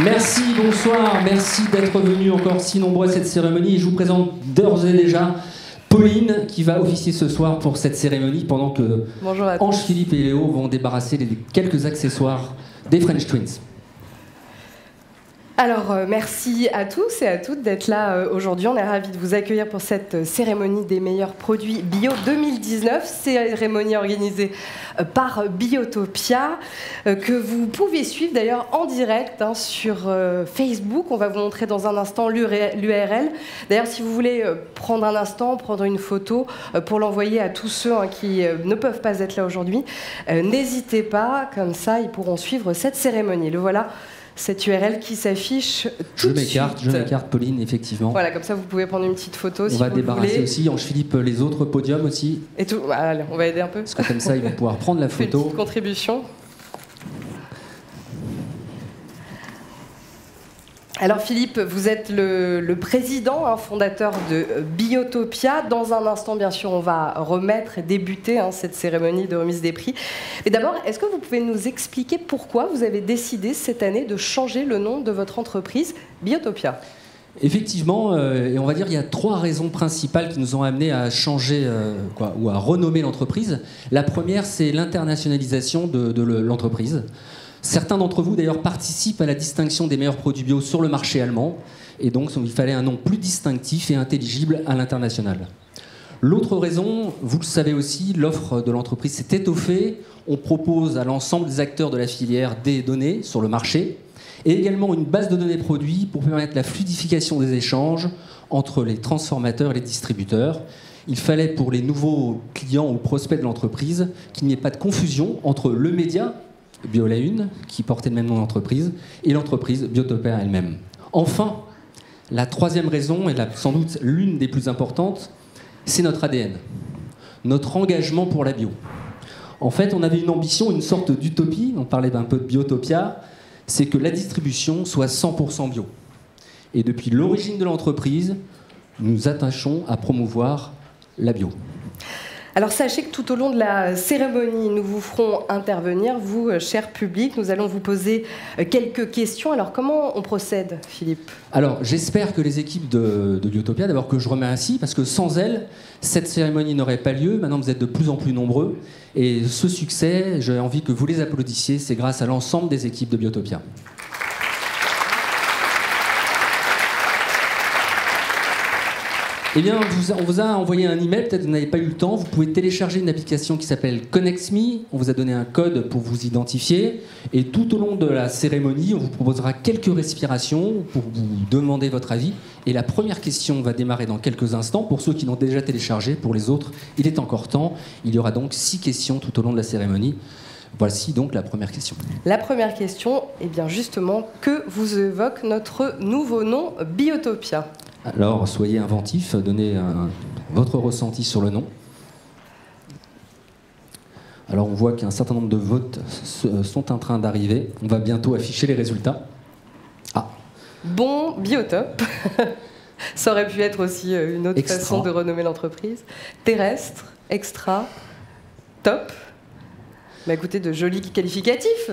Merci, bonsoir, merci d'être venus encore si nombreux à cette cérémonie. Je vous présente d'ores et déjà Pauline qui va officier ce soir pour cette cérémonie pendant que Ange, Philippe et Léo vont débarrasser les quelques accessoires des French Twins. Alors, merci à tous et à toutes d'être là aujourd'hui. On est ravis de vous accueillir pour cette cérémonie des meilleurs produits bio 2019, cérémonie organisée par Biotopia, que vous pouvez suivre d'ailleurs en direct sur Facebook. On va vous montrer dans un instant l'URL. D'ailleurs, si vous voulez prendre un instant, prendre une photo pour l'envoyer à tous ceux qui ne peuvent pas être là aujourd'hui, n'hésitez pas, comme ça ils pourront suivre cette cérémonie. Le voilà. Cette URL qui s'affiche tout de suite. Je m'écarte, Pauline, effectivement. Voilà, comme ça vous pouvez prendre une petite photo si vous voulez. On va débarrasser aussi, Ange-Philippe, les autres podiums aussi. Et tout, allez, on va aider un peu. Parce que comme ça, ils vont pouvoir prendre la photo. Une petite contribution. Alors Philippe, vous êtes le président, fondateur de Biotopia. Dans un instant, bien sûr, on va remettre et débuter cette cérémonie de remise des prix. Mais d'abord, est-ce que vous pouvez nous expliquer pourquoi vous avez décidé cette année de changer le nom de votre entreprise Biotopia ? Effectivement, et on va dire qu'il y a 3 raisons principales qui nous ont amenés à changer ou à renommer l'entreprise. La première, c'est l'internationalisation de l'entreprise. Certains d'entre vous, d'ailleurs, participent à la distinction des meilleurs produits bio sur le marché allemand. Et donc, il fallait un nom plus distinctif et intelligible à l'international. L'autre raison, vous le savez aussi, l'offre de l'entreprise s'est étoffée. On propose à l'ensemble des acteurs de la filière des données sur le marché et également une base de données produits pour permettre la fluidification des échanges entre les transformateurs et les distributeurs. Il fallait pour les nouveaux clients ou prospects de l'entreprise qu'il n'y ait pas de confusion entre le média Bio-la Une, qui portait le même nom d'entreprise, et l'entreprise Biotopia elle-même. Enfin, la 3e raison, et sans doute l'une des plus importantes, c'est notre ADN, notre engagement pour la bio. En fait, on avait une ambition, une sorte d'utopie, on parlait un peu de Biotopia, c'est que la distribution soit 100% bio. Et depuis l'origine de l'entreprise, nous nous attachons à promouvoir la bio. Alors sachez que tout au long de la cérémonie, nous vous ferons intervenir, vous, cher public. Nous allons vous poser quelques questions. Alors comment on procède, Philippe ? Alors j'espère que les équipes de Biotopia, d'abord que je remercie, parce que sans elles, cette cérémonie n'aurait pas lieu. Maintenant vous êtes de plus en plus nombreux. Et ce succès, j'ai envie que vous les applaudissiez, c'est grâce à l'ensemble des équipes de Biotopia. Eh bien, on vous a envoyé un email, peut-être que vous n'avez pas eu le temps. Vous pouvez télécharger une application qui s'appelle ConnectMe. On vous a donné un code pour vous identifier. Et tout au long de la cérémonie, on vous proposera quelques respirations pour vous demander votre avis. Et la première question va démarrer dans quelques instants. Pour ceux qui l'ont déjà téléchargé, pour les autres, il est encore temps. Il y aura donc 6 questions tout au long de la cérémonie. Voici donc la première question. La première question, eh bien justement, que vous évoque notre nouveau nom Biotopia ? Alors, soyez inventifs, donnez votre ressenti sur le nom. Alors, on voit qu'un certain nombre de votes sont en train d'arriver. On va bientôt afficher les résultats. Ah. Bon, Biotop. Ça aurait pu être aussi une autre façon de renommer l'entreprise. Terrestre, extra, top. Bah écoutez, de jolis qualificatifs.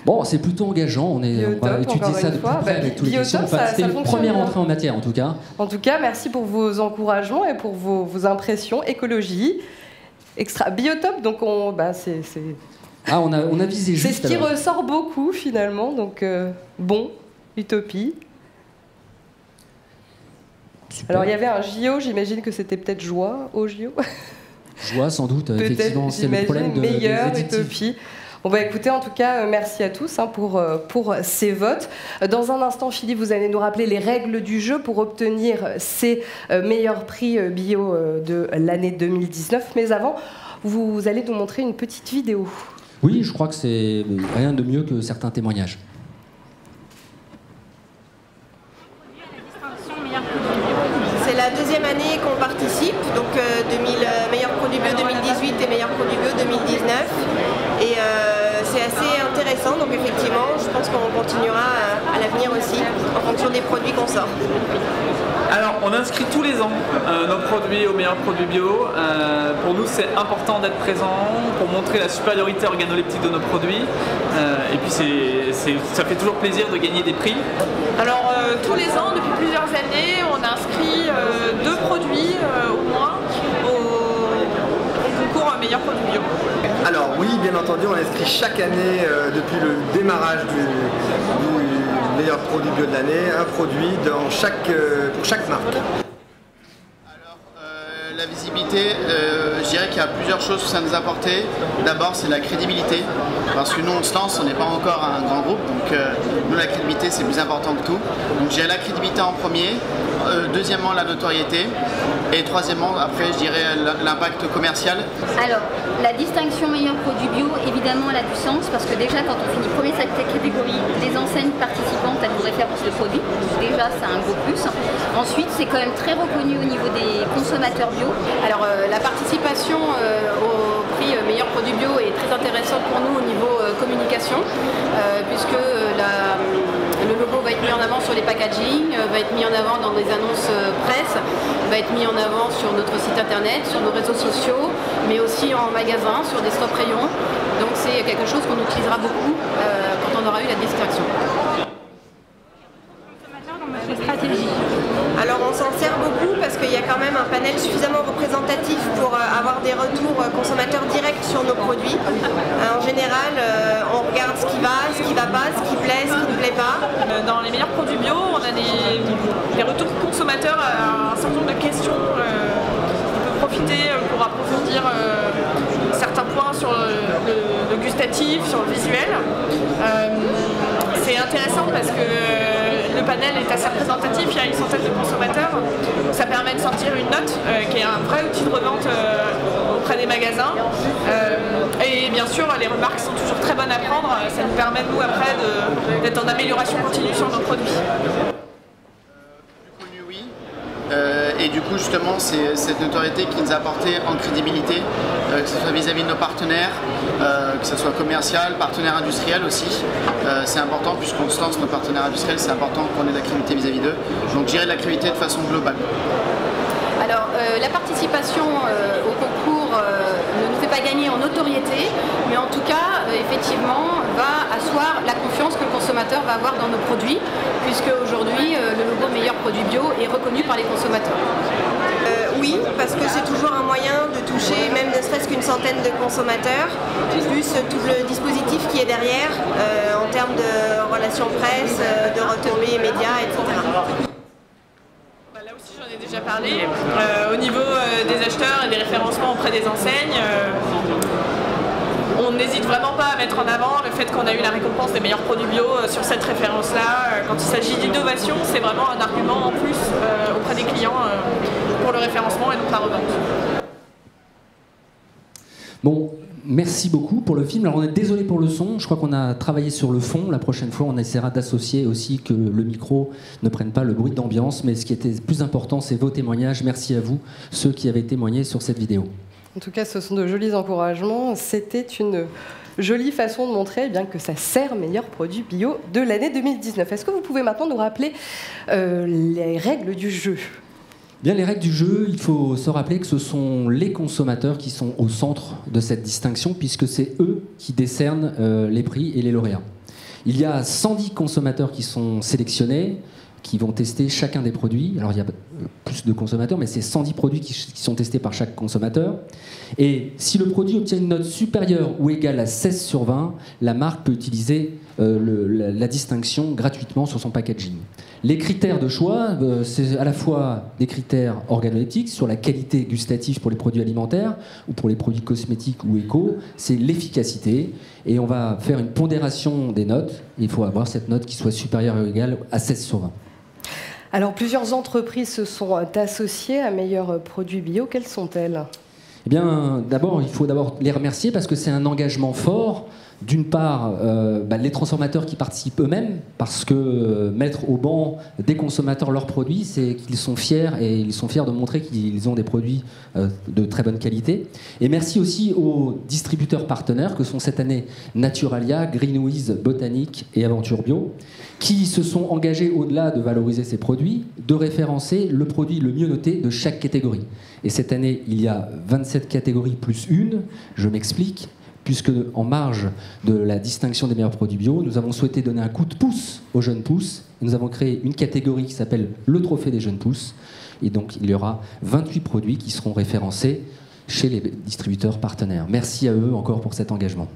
Bon, c'est plutôt engageant. On va étudier ça de plus près avec tous les questions. C'était une première entrée en matière, en tout cas. En tout cas, merci pour vos encouragements et pour vos impressions. Écologie, extra, Biotop. Donc, on a visé juste. C'est ce qui ressort beaucoup, finalement. Donc, bon, utopie. Super. Alors, il y avait un JO. J'imagine que c'était peut-être joie au JO. Joie, sans doute. Effectivement, c'est le problème de meilleure utopie. On va écouter, en tout cas, merci à tous pour ces votes. Dans un instant, Philippe, vous allez nous rappeler les règles du jeu pour obtenir ces meilleurs prix bio de l'année 2019. Mais avant, vous allez nous montrer une petite vidéo. Oui, je crois que c'est rien de mieux que certains témoignages. C'est la 2e année qu'on participe, donc meilleurs produits bio 2018 et meilleurs produits bio 2019. Et c'est assez intéressant, donc effectivement, je pense qu'on continuera à l'avenir aussi, en fonction des produits qu'on sort. Alors, on inscrit tous les ans nos produits aux meilleurs produits bio. Pour nous, c'est important d'être présent pour montrer la supériorité organoleptique de nos produits. Et puis, ça fait toujours plaisir de gagner des prix. Alors, tous les ans, depuis plusieurs années, on inscrit 2 produits au moins au concours meilleurs produits bio. Alors oui, bien entendu, on inscrit chaque année, depuis le démarrage du meilleur produit bio de l'année, un produit pour chaque marque. La visibilité, je dirais qu'il y a plusieurs choses que ça nous a apporté. D'abord, c'est la crédibilité, parce que nous, on se lance, on n'est pas encore un grand groupe, donc nous, la crédibilité, c'est plus important que tout. Donc, j'ai la crédibilité en premier, deuxièmement, la notoriété, et troisièmement, après, je dirais l'impact commercial. Alors, la distinction meilleur produit bio, évidemment, elle a du sens, parce que déjà, quand on finit premier cette catégorie, les enseignes participantes, elles nous référencent le produit. Déjà, c'est un gros plus. Ensuite, c'est quand même très reconnu au niveau des consommateurs bio. Alors la participation au prix meilleur produit bio est très intéressante pour nous au niveau communication, puisque le logo va être mis en avant sur les packaging, va être mis en avant dans des annonces presse, va être mis en avant sur notre site internet, sur nos réseaux sociaux, mais aussi en magasin, sur des stop rayons. Donc c'est quelque chose qu'on utilisera beaucoup quand on aura eu la distinction. Alors on s'en sert beaucoup parce qu'il y a quand même un panel suffisamment représentatif pour avoir des retours consommateurs directs sur nos produits. En général, on regarde ce qui va pas, ce qui plaît, ce qui ne plaît pas. Dans les meilleurs produits bio, on a des retours consommateurs à un certain nombre de questions. On peut profiter pour approfondir certains points sur le gustatif, sur le visuel. C'est intéressant parce que le panel est assez représentatif, il y a une centaine de consommateurs. Ça permet de sortir une note qui est un vrai outil de revente auprès des magasins. Et bien sûr, les remarques sont toujours très bonnes à prendre. Ça nous permet, nous, après, d'être en amélioration continue sur nos produits. Et du coup, justement, c'est cette notoriété qui nous a apporté en crédibilité, que ce soit vis-à-vis de nos partenaires, que ce soit commercial, partenaires industriels aussi. C'est important puisqu'on se lance nos partenaires industriels, c'est important qu'on ait de la crédibilité vis-à-vis d'eux. Donc, je dirais de la crédibilité de façon globale. Alors, la participation au concours ne nous fait pas gagner en notoriété, mais en tout cas, effectivement, va asseoir la confiance que le consommateur va avoir dans nos produits, puisque aujourd'hui, le logo meilleur produit bio est reconnu par les consommateurs. Oui, parce que c'est toujours un moyen de toucher même ne serait-ce qu'une centaine de consommateurs, plus tout le dispositif qui est derrière, en termes de relations presse, de retombées médias, etc. Là aussi, j'en ai déjà parlé. Au niveau des acheteurs et des référencements auprès des enseignes, on n'hésite vraiment pas à mettre en avant le fait qu'on a eu la récompense des meilleurs produits bio sur cette référence-là. Quand il s'agit d'innovation, c'est vraiment un argument en plus auprès des clients pour le référencement et donc la revente. Bon, merci beaucoup pour le film. Alors on est désolé pour le son, je crois qu'on a travaillé sur le fond. La prochaine fois, on essaiera d'associer aussi que le micro ne prenne pas le bruit d'ambiance. Mais ce qui était plus important, c'est vos témoignages. Merci à vous, ceux qui avaient témoigné sur cette vidéo. En tout cas, ce sont de jolis encouragements. C'était une jolie façon de montrer bien que ça sert meilleur produit bio de l'année 2019. Est-ce que vous pouvez maintenant nous rappeler les règles du jeu ? Bien, les règles du jeu, il faut se rappeler que ce sont les consommateurs qui sont au centre de cette distinction, puisque c'est eux qui décernent les prix et les lauréats. Il y a 110 consommateurs qui sont sélectionnés, qui vont tester chacun des produits. Alors il y a plus de consommateurs, mais c'est 110 produits qui sont testés par chaque consommateur. Et si le produit obtient une note supérieure ou égale à 16 sur 20, la marque peut utiliser la distinction gratuitement sur son packaging. Les critères de choix, c'est à la fois des critères organoleptiques sur la qualité gustative pour les produits alimentaires ou pour les produits cosmétiques ou éco, c'est l'efficacité. Et on va faire une pondération des notes. Il faut avoir cette note qui soit supérieure ou égale à 16 sur 20. Alors, plusieurs entreprises se sont associées à Meilleurs Produits Bio. Quelles sont-elles ? Eh bien, d'abord, il faut les remercier parce que c'est un engagement fort d'une part, les transformateurs qui participent eux-mêmes, parce que mettre au banc des consommateurs leurs produits, c'est qu'ils sont fiers, et ils sont fiers de montrer qu'ils ont des produits de très bonne qualité. Et merci aussi aux distributeurs partenaires, que sont cette année Naturalia, Greenwiz, Botanique et Aventure Bio, qui se sont engagés, au-delà de valoriser ces produits, de référencer le produit le mieux noté de chaque catégorie. Et cette année, il y a 27 catégories plus une, je m'explique, puisque en marge de la distinction des meilleurs produits bio, nous avons souhaité donner un coup de pouce aux jeunes pousses, et nous avons créé une catégorie qui s'appelle le trophée des jeunes pousses, et donc il y aura 28 produits qui seront référencés chez les distributeurs partenaires. Merci à eux encore pour cet engagement.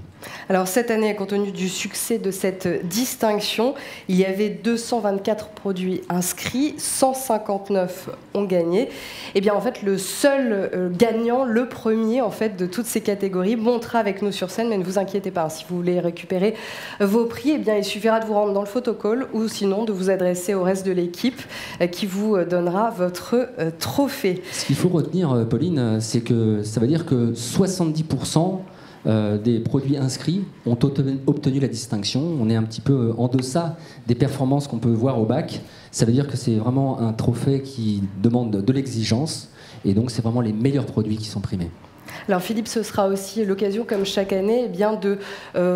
Alors cette année, compte tenu du succès de cette distinction, il y avait 224 produits inscrits, 159 ont gagné. Et bien en fait, le seul gagnant, le premier en fait de toutes ces catégories, montera avec nous sur scène, mais ne vous inquiétez pas, si vous voulez récupérer vos prix, eh bien il suffira de vous rendre dans le photocall ou sinon de vous adresser au reste de l'équipe qui vous donnera votre trophée. Ce qu'il faut retenir, Pauline, c'est que ça veut dire que 70% des produits inscrits ont obtenu la distinction. On est un petit peu en deçà des performances qu'on peut voir au bac. Ça veut dire que c'est vraiment un trophée qui demande de l'exigence, et donc c'est vraiment les meilleurs produits qui sont primés. Alors Philippe, ce sera aussi l'occasion, comme chaque année, eh bien, de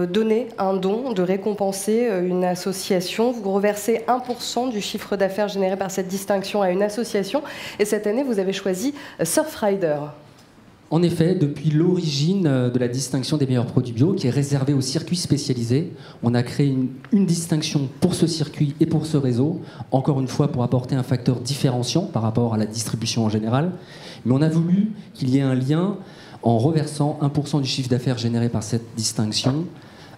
donner un don, de récompenser une association. Vous reversez 1% du chiffre d'affaires généré par cette distinction à une association, et cette année vous avez choisi Surfrider. En effet, depuis l'origine de la distinction des meilleurs produits bio, qui est réservée aux circuits spécialisés, on a créé une distinction pour ce circuit et pour ce réseau, encore une fois pour apporter un facteur différenciant par rapport à la distribution en général. Mais on a voulu qu'il y ait un lien en reversant 1% du chiffre d'affaires généré par cette distinction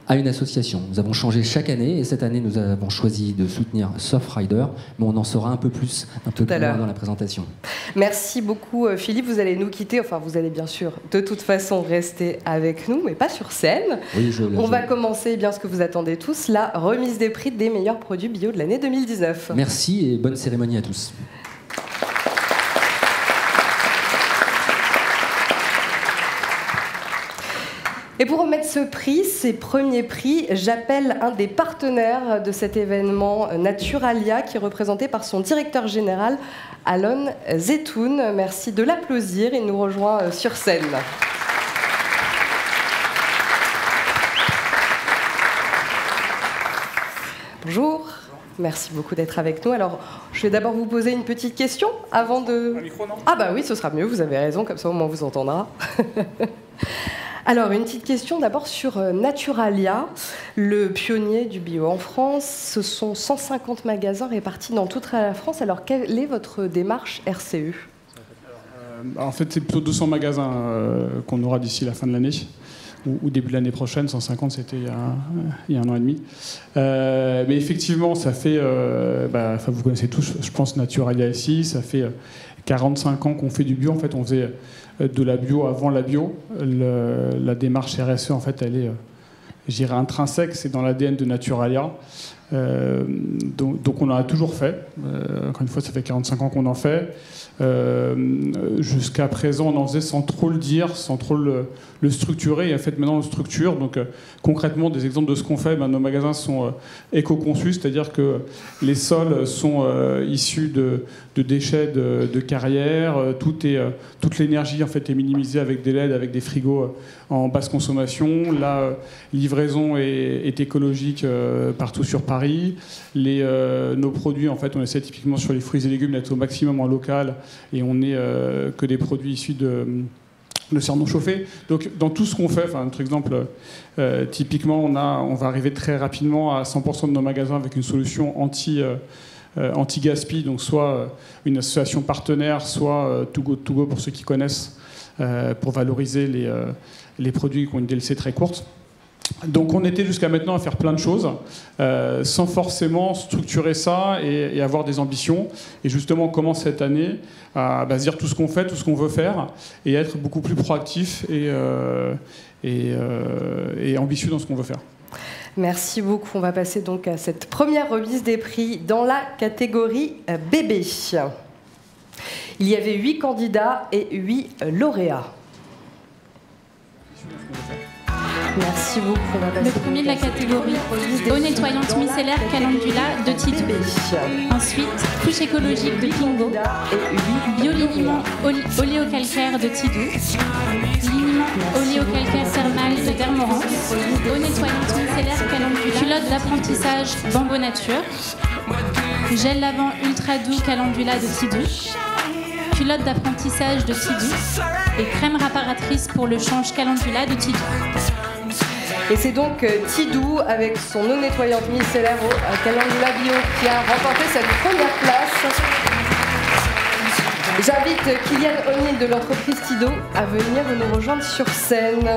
à une association. Nous avons changé chaque année, et cette année nous avons choisi de soutenir Surfrider, mais on en saura un peu plus plus loin dans la présentation. Merci beaucoup Philippe, vous allez nous quitter, enfin vous allez bien sûr de toute façon rester avec nous, mais pas sur scène. Oui, on va commencer bien ce que vous attendez tous, la remise des prix des meilleurs produits bio de l'année 2019. Merci et bonne cérémonie à tous. Et pour remettre ce prix, ces premiers prix, j'appelle un des partenaires de cet événement, Naturalia, qui est représenté par son directeur général, Alon Zetoun. Merci de l'applaudir, il nous rejoint sur scène. Bonjour. Merci beaucoup d'être avec nous. Alors, je vais d'abord vous poser une petite question avant de... Un micro, non ? Ah bah oui, ce sera mieux, vous avez raison, comme ça au moins on vous entendra. Alors, une petite question d'abord sur Naturalia, le pionnier du bio en France. Ce sont 150 magasins répartis dans toute la France. Alors, quelle est votre démarche RCE ? En fait, c'est plutôt 200 magasins qu'on aura d'ici la fin de l'année, ou début de l'année prochaine. 150, c'était il y a un an et demi. Mais effectivement, ça fait... vous connaissez tous, je pense, Naturalia ici. Ça fait 45 ans qu'on fait du bio. En fait, on faisait de la bio avant la bio. La démarche RSE, en fait, elle est, je dirais, intrinsèque. C'est dans l'ADN de Naturalia. Donc on en a toujours fait. Encore une fois, ça fait 45 ans qu'on en fait. Jusqu'à présent, on en faisait sans trop le dire, sans trop le structurer. Et en fait, maintenant, on le structure. Donc, concrètement, des exemples de ce qu'on fait, nos magasins sont éco-conçus, c'est-à-dire que les sols sont issus de déchets de carrière. Toute l'énergie en fait, est minimisée avec des LED, avec des frigos en basse consommation. La livraison est écologique partout sur Paris. Nos produits, en fait, on essaie typiquement sur les fruits et légumes d'être au maximum en local, et on n'est que des produits issus de cerneaux chauffés. Donc, dans tout ce qu'on fait, notre exemple, typiquement, on va arriver très rapidement à 100% de nos magasins avec une solution anti-gaspi, donc soit une association partenaire, soit Too Go pour ceux qui connaissent, pour valoriser les produits qui ont une DLC très courte. Donc on était jusqu'à maintenant à faire plein de choses sans forcément structurer ça et avoir des ambitions. Et justement on commence cette année à se dire tout ce qu'on fait, tout ce qu'on veut faire, et être beaucoup plus proactif et ambitieux dans ce qu'on veut faire. Merci beaucoup. On va passer donc à cette première remise des prix dans la catégorie bébé. Il y avait 8 candidats et 8 lauréats. Merci beaucoup. On va passer Le premier de la catégorie eau nettoyante micellaire calendula de Tidou. Ensuite, couche écologique de Pingo. Bioliniment oléocalcaire de Tidou. Liniment oléocalcaire thermal de Dermorance. Eau nettoyante micellaire calendula. Culotte d'apprentissage Bambo Nature. Gel lavant ultra doux calendula de Tidou. Culotte d'apprentissage de Tidou. Et crème réparatrice pour le change calendula de Tidou. Et c'est donc Tidou avec son eau nettoyante micellaire au calendula bio qui a remporté cette première place. J'invite Kylian O'Neill de l'entreprise Tidou à venir nous rejoindre sur scène.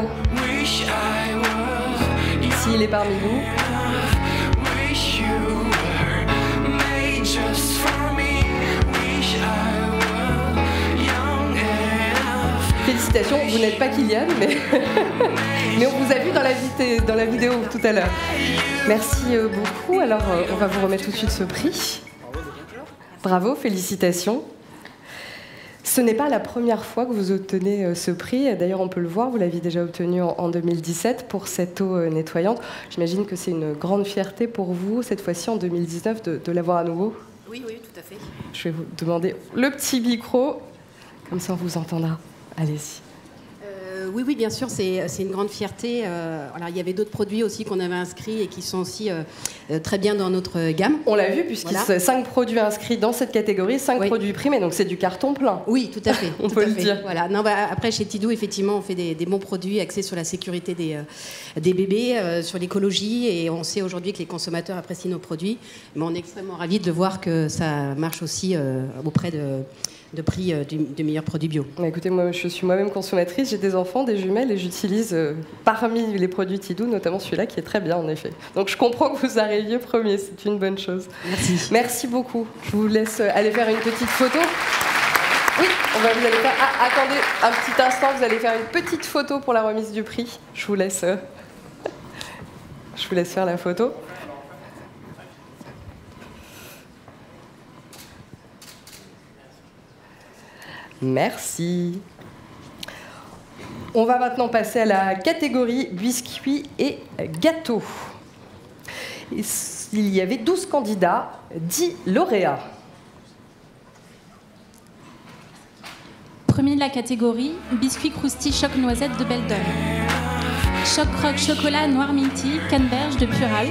S'il est parmi nous. Félicitations, vous n'êtes pas Kylian, mais, mais on vous a vu dans la vidéo tout à l'heure. Merci beaucoup. Alors, on va vous remettre tout de suite ce prix. Bravo, félicitations. Ce n'est pas la première fois que vous obtenez ce prix. D'ailleurs, on peut le voir, vous l'aviez déjà obtenu en 2017 pour cette eau nettoyante. J'imagine que c'est une grande fierté pour vous, cette fois-ci en 2019, de l'avoir à nouveau. Oui, tout à fait. Je vais vous demander le petit micro, comme ça on vous entendra. Allez-y. Oui, bien sûr, c'est une grande fierté. Alors, il y avait d'autres produits aussi qu'on avait inscrits et qui sont aussi très bien dans notre gamme. On l'a vu, puisqu'il y a 5 produits inscrits dans cette catégorie, 5 produits primés, donc c'est du carton plein. Oui, tout à fait. On peut le dire. Voilà. Non, après, chez Tidou, effectivement, on fait des bons produits axés sur la sécurité des bébés, sur l'écologie, et on sait aujourd'hui que les consommateurs apprécient nos produits. Mais on est extrêmement ravis de voir que ça marche aussi auprès de prix de meilleurs produits bio. Écoutez, moi, je suis moi-même consommatrice, j'ai des enfants, des jumelles, et j'utilise parmi les produits Tidou, notamment celui-là qui est très bien en effet. Donc je comprends que vous arriviez premier, c'est une bonne chose. Merci. Merci beaucoup. Je vous laisse aller faire une petite photo. Oui, vous allez faire... Ah, attendez un petit instant, vous allez faire une petite photo pour la remise du prix. Je vous laisse faire la photo. Merci. On va maintenant passer à la catégorie biscuits et gâteaux. Il y avait 12 candidats, 10 lauréats. Premier de la catégorie, biscuits croustilles choc noisette de Beldon. Choc croque chocolat noir minty, canneberge de Pural.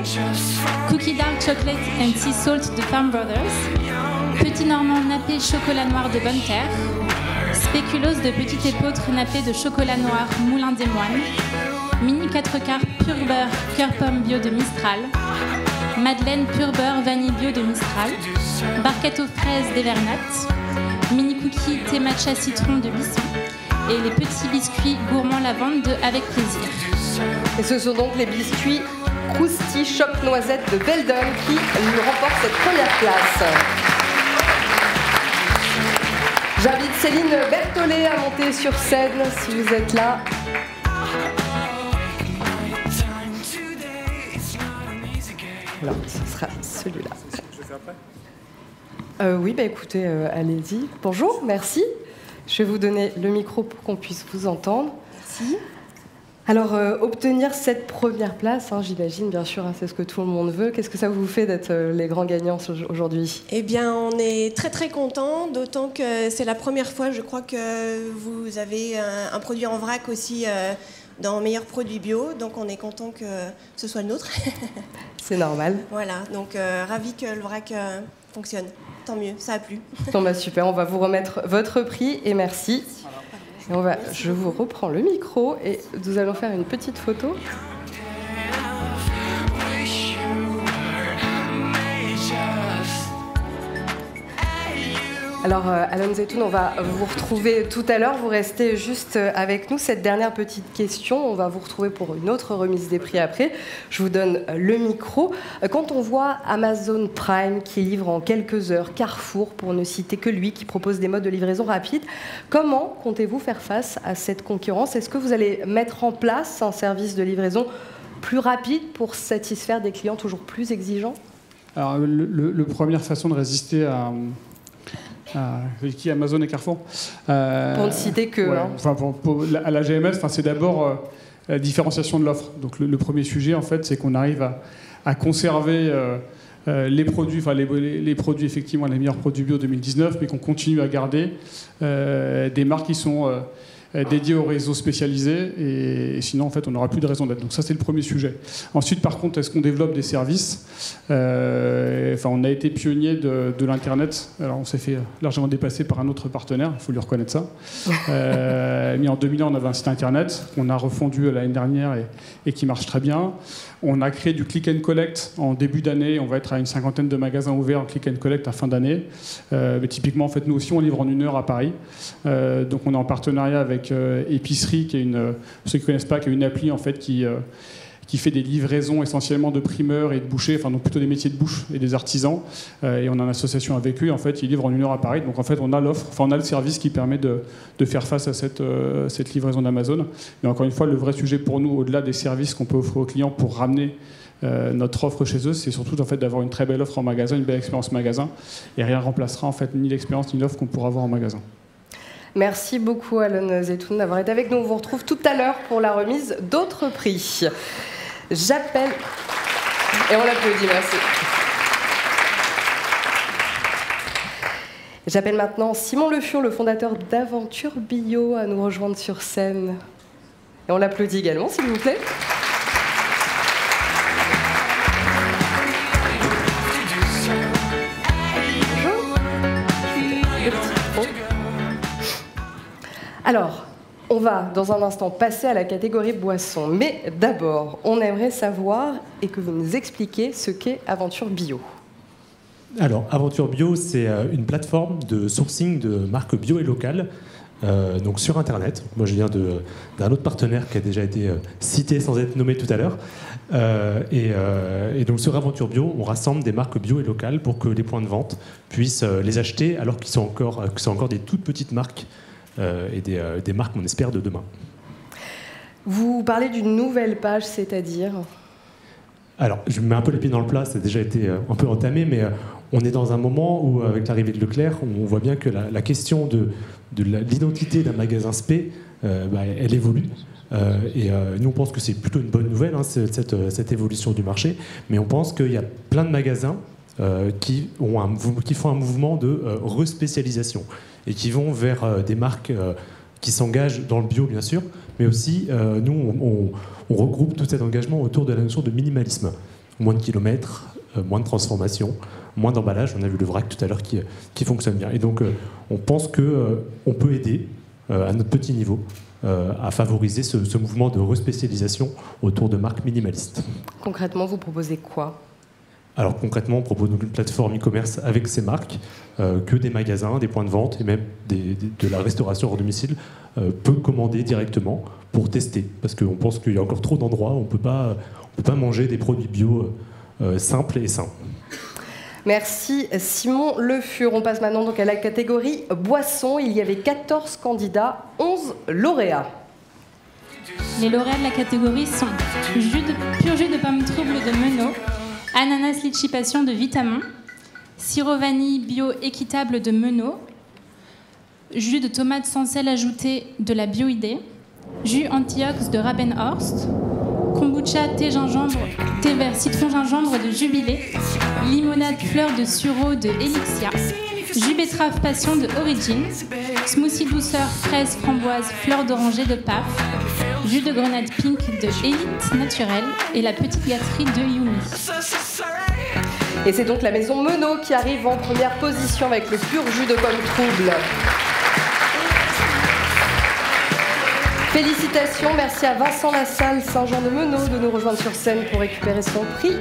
Cookie dark chocolate and sea salt de Farm Brothers. Petit normand nappé chocolat noir de Bonne Terre. Spéculoos de petite épeautre nappé de chocolat noir Moulin des Moines. Mini 4 quarts pur beurre cœur pomme bio de Mistral. Madeleine pur beurre vanille bio de Mistral. Barquette aux fraises d'Evernat. Mini cookies thé matcha citron de Bisson. Et les petits biscuits gourmands lavande de Avec Plaisir. Et ce sont donc les biscuits croustilles choc noisette de Beldon qui remportent cette première place. J'invite Céline Berthollet à monter sur scène si vous êtes là. Alors, ce sera celui-là. Je le fais après Oui, écoutez, allez-y. Bonjour, merci. Je vais vous donner le micro pour qu'on puisse vous entendre. Merci. Alors, obtenir cette première place, j'imagine, bien sûr, c'est ce que tout le monde veut. Qu'est-ce que ça vous fait d'être les grands gagnants aujourd'hui ? Eh bien, on est très très contents, d'autant que c'est la première fois, je crois, que vous avez un produit en vrac aussi dans Meilleurs Produits Bio, donc on est content que ce soit le nôtre. C'est normal. Voilà, donc ravi que le vrac fonctionne. Tant mieux, ça a plu. Bon, super, on va vous remettre votre prix et merci. Et je vous reprends le micro et nous allons faire une petite photo. Alors, Alon Zeytoun, on va vous retrouver tout à l'heure. Vous restez juste avec nous. Cette dernière petite question, on va vous retrouver pour une autre remise des prix après. Je vous donne le micro. Quand on voit Amazon Prime qui livre en quelques heures, Carrefour, pour ne citer que lui, qui propose des modes de livraison rapide, comment comptez-vous faire face à cette concurrence ? Est-ce que vous allez mettre en place un service de livraison plus rapide pour satisfaire des clients toujours plus exigeants ? Alors, la première façon de résister à Amazon et Carrefour. Pour ne citer que... Ouais, à la GMS, c'est d'abord la différenciation de l'offre. Donc le premier sujet, en fait, c'est qu'on arrive à conserver les produits, enfin les produits effectivement les meilleurs produits bio 2019, mais qu'on continue à garder des marques qui sont dédiées au réseau spécialisé, et sinon en fait on n'aura plus de raison d'être. Donc ça c'est le premier sujet. Ensuite par contre, est-ce qu'on développe des services? On a été pionnier de l'internet. Alors on s'est fait largement dépasser par un autre partenaire, il faut lui reconnaître ça. Mais en 2000 on avait un site internet qu'on a refondu l'année dernière et qui marche très bien. On a créé du click and collect en début d'année. On va être à une 50aine de magasins ouverts en click and collect à fin d'année. Mais typiquement, en fait, nous aussi, on livre en 1 heure à Paris. Donc, on est en partenariat avec Épicerie, qui est ceux qui ne connaissent pas, qui est une appli en fait qui fait des livraisons essentiellement de primeurs et de bouchers, enfin donc plutôt des métiers de bouche et des artisans. Et on a une association avec eux. Et en fait, ils livrent en 1 heure à Paris. Donc en fait, on a l'offre, enfin on a le service qui permet de faire face à cette livraison d'Amazon. Mais encore une fois, le vrai sujet pour nous, au-delà des services qu'on peut offrir aux clients pour ramener notre offre chez eux, c'est surtout en fait d'avoir une très belle offre en magasin, une belle expérience magasin. Et rien ne remplacera en fait ni l'expérience ni l'offre qu'on pourra avoir en magasin. Merci beaucoup Alon Zetoun d'avoir été avec nous. On vous retrouve tout à l'heure pour la remise d'autres prix. J'appelle... Et on l'applaudit, merci. J'appelle maintenant Simon Le Fur, le fondateur d'Aventure Bio, à nous rejoindre sur scène. Et on l'applaudit également, s'il vous plaît. Alors, on va dans un instant passer à la catégorie boisson. Mais d'abord, on aimerait savoir et que vous nous expliquiez ce qu'est Aventure Bio. Alors, Aventure Bio, c'est une plateforme de sourcing de marques bio et locales, donc sur Internet. Moi, je viens d'un autre partenaire qui a déjà été cité sans être nommé tout à l'heure. Et donc, sur Aventure Bio, on rassemble des marques bio et locales pour que les points de vente puissent les acheter alors qu'ils sont encore des toutes petites marques et des marques, on espère, de demain. Vous parlez d'une nouvelle page, c'est-à-dire ? Alors, je mets un peu les pieds dans le plat, ça a déjà été un peu entamé, mais on est dans un moment où, avec l'arrivée de Leclerc, on voit bien que la question de l'identité d'un magasin spé, elle évolue. Et nous, on pense que c'est plutôt une bonne nouvelle, hein, cette évolution du marché, mais on pense qu'il y a plein de magasins qui font un mouvement de respécialisation et qui vont vers des marques qui s'engagent dans le bio, bien sûr, mais aussi, nous, on regroupe tout cet engagement autour de la notion de minimalisme. Moins de kilomètres, moins de transformation, moins d'emballage. On a vu le vrac tout à l'heure qui fonctionne bien. Et donc, on pense qu'on peut aider, à notre petit niveau, à favoriser ce mouvement de respécialisation autour de marques minimalistes. Concrètement, vous proposez quoi ? Alors concrètement, on propose donc une plateforme e-commerce avec ces marques que des magasins, des points de vente et même de la restauration hors domicile peut commander directement pour tester. Parce qu'on pense qu'il y a encore trop d'endroits où on ne peut pas manger des produits bio simples et sains. Merci Simon Le Fur. On passe maintenant donc à la catégorie boisson. Il y avait 14 candidats, 11 lauréats. Les lauréats de la catégorie sont pur jus de pomme trouble de Menot, ananas litchi passion de Vitamon, sirop vanille bio équitable de Menot, jus de tomate sans sel ajouté de la Bioidée, jus antiox de Rabenhorst, kombucha thé vert citron gingembre de Jubilé, limonade fleur de sureau de Elixia, jus betterave passion de Origin, smoothie douceur fraise framboise fleur d'oranger de Paf, jus de grenade pink de Elite Naturelle et la petite gâterie de Yumi. Et c'est donc la maison Menot qui arrive en première position avec le pur jus de pomme trouble. Félicitations, merci à Vincent Lassalle, Saint-Jean de Menot, de nous rejoindre sur scène pour récupérer son prix.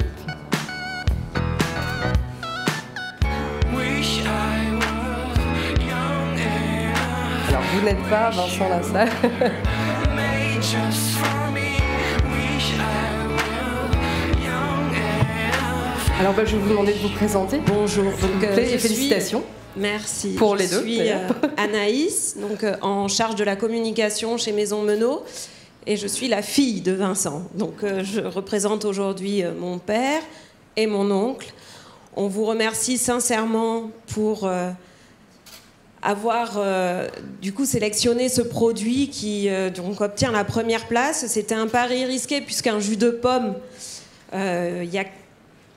Alors, vous n'êtes pas Vincent Lassalle. Alors, je vais vous demander de vous présenter. Bonjour, donc, et félicitations. Merci. Pour les deux. Je suis Anaïs, donc, en charge de la communication chez Maison Menot, et je suis la fille de Vincent. Donc je représente aujourd'hui mon père et mon oncle. On vous remercie sincèrement pour avoir du coup sélectionné ce produit qui donc obtient la première place. C'était un pari risqué puisqu'un jus de pomme, il y a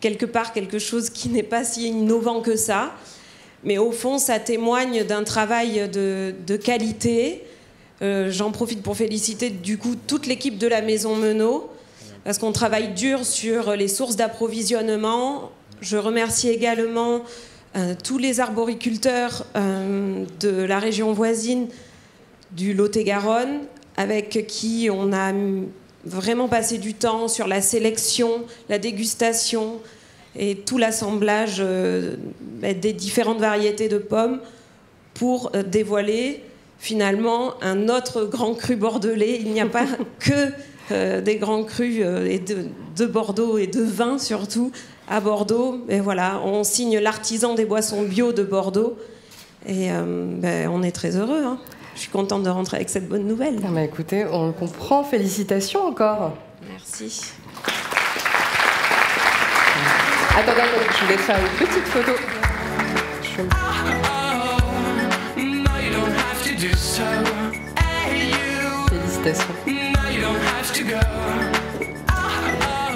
quelque part quelque chose qui n'est pas si innovant que ça. Mais au fond, ça témoigne d'un travail de qualité. J'en profite pour féliciter du coup toute l'équipe de la Maison Menot, parce qu'on travaille dur sur les sources d'approvisionnement. Je remercie également tous les arboriculteurs de la région voisine du Lot-et-Garonne, avec qui on a vraiment passé du temps sur la sélection, la dégustation et tout l'assemblage des différentes variétés de pommes pour dévoiler finalement un autre grand cru bordelais. Il n'y a pas que des grands crus et de Bordeaux et de vin surtout à Bordeaux. Et voilà, on signe l'artisan des boissons bio de Bordeaux et on est très heureux. Hein. Je suis contente de rentrer avec cette bonne nouvelle. Ah bah écoutez, on le comprend. Félicitations encore. Merci. Attendez, je voulais faire une petite photo. Félicitations.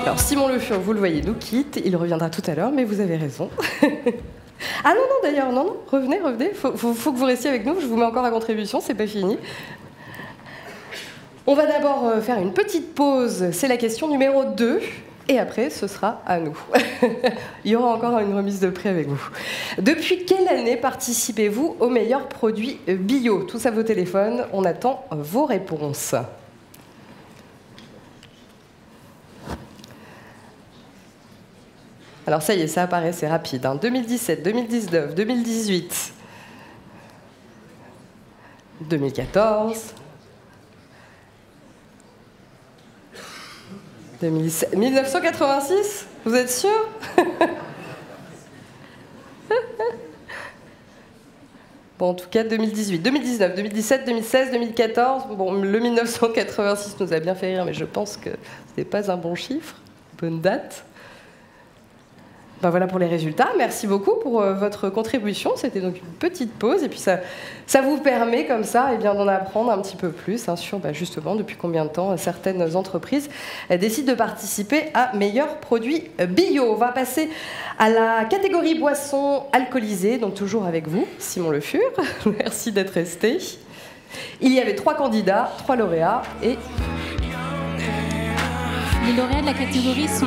Alors Simon Le Fur, vous le voyez, nous quitte. Il reviendra tout à l'heure, mais vous avez raison. Ah non, d'ailleurs, non, revenez. Faut que vous restiez avec nous, je vous mets encore à contribution, c'est pas fini. On va d'abord faire une petite pause, c'est la question numéro 2. Et après, ce sera à nous. Il y aura encore une remise de prix avec vous. Depuis quelle année participez-vous aux meilleurs produits bio? Tous à vos téléphones, on attend vos réponses. Alors ça y est, ça apparaît, c'est rapide. Hein. 2017, 2019, 2018, 2014... 1986 ? Vous êtes sûr ? Bon, en tout cas, 2018, 2019, 2017, 2016, 2014. Bon, le 1986 nous a bien fait rire, mais je pense que ce n'est pas un bon chiffre. Bonne date. Ben voilà pour les résultats. Merci beaucoup pour votre contribution. C'était donc une petite pause. Et puis ça vous permet comme ça d'en apprendre un petit peu plus sur justement depuis combien de temps certaines entreprises décident de participer à meilleurs produits bio. On va passer à la catégorie boissons alcoolisées. Donc toujours avec vous, Simon Le Fur. Merci d'être resté. Il y avait 3 candidats, 3 lauréats et... Les lauréats de la catégorie sont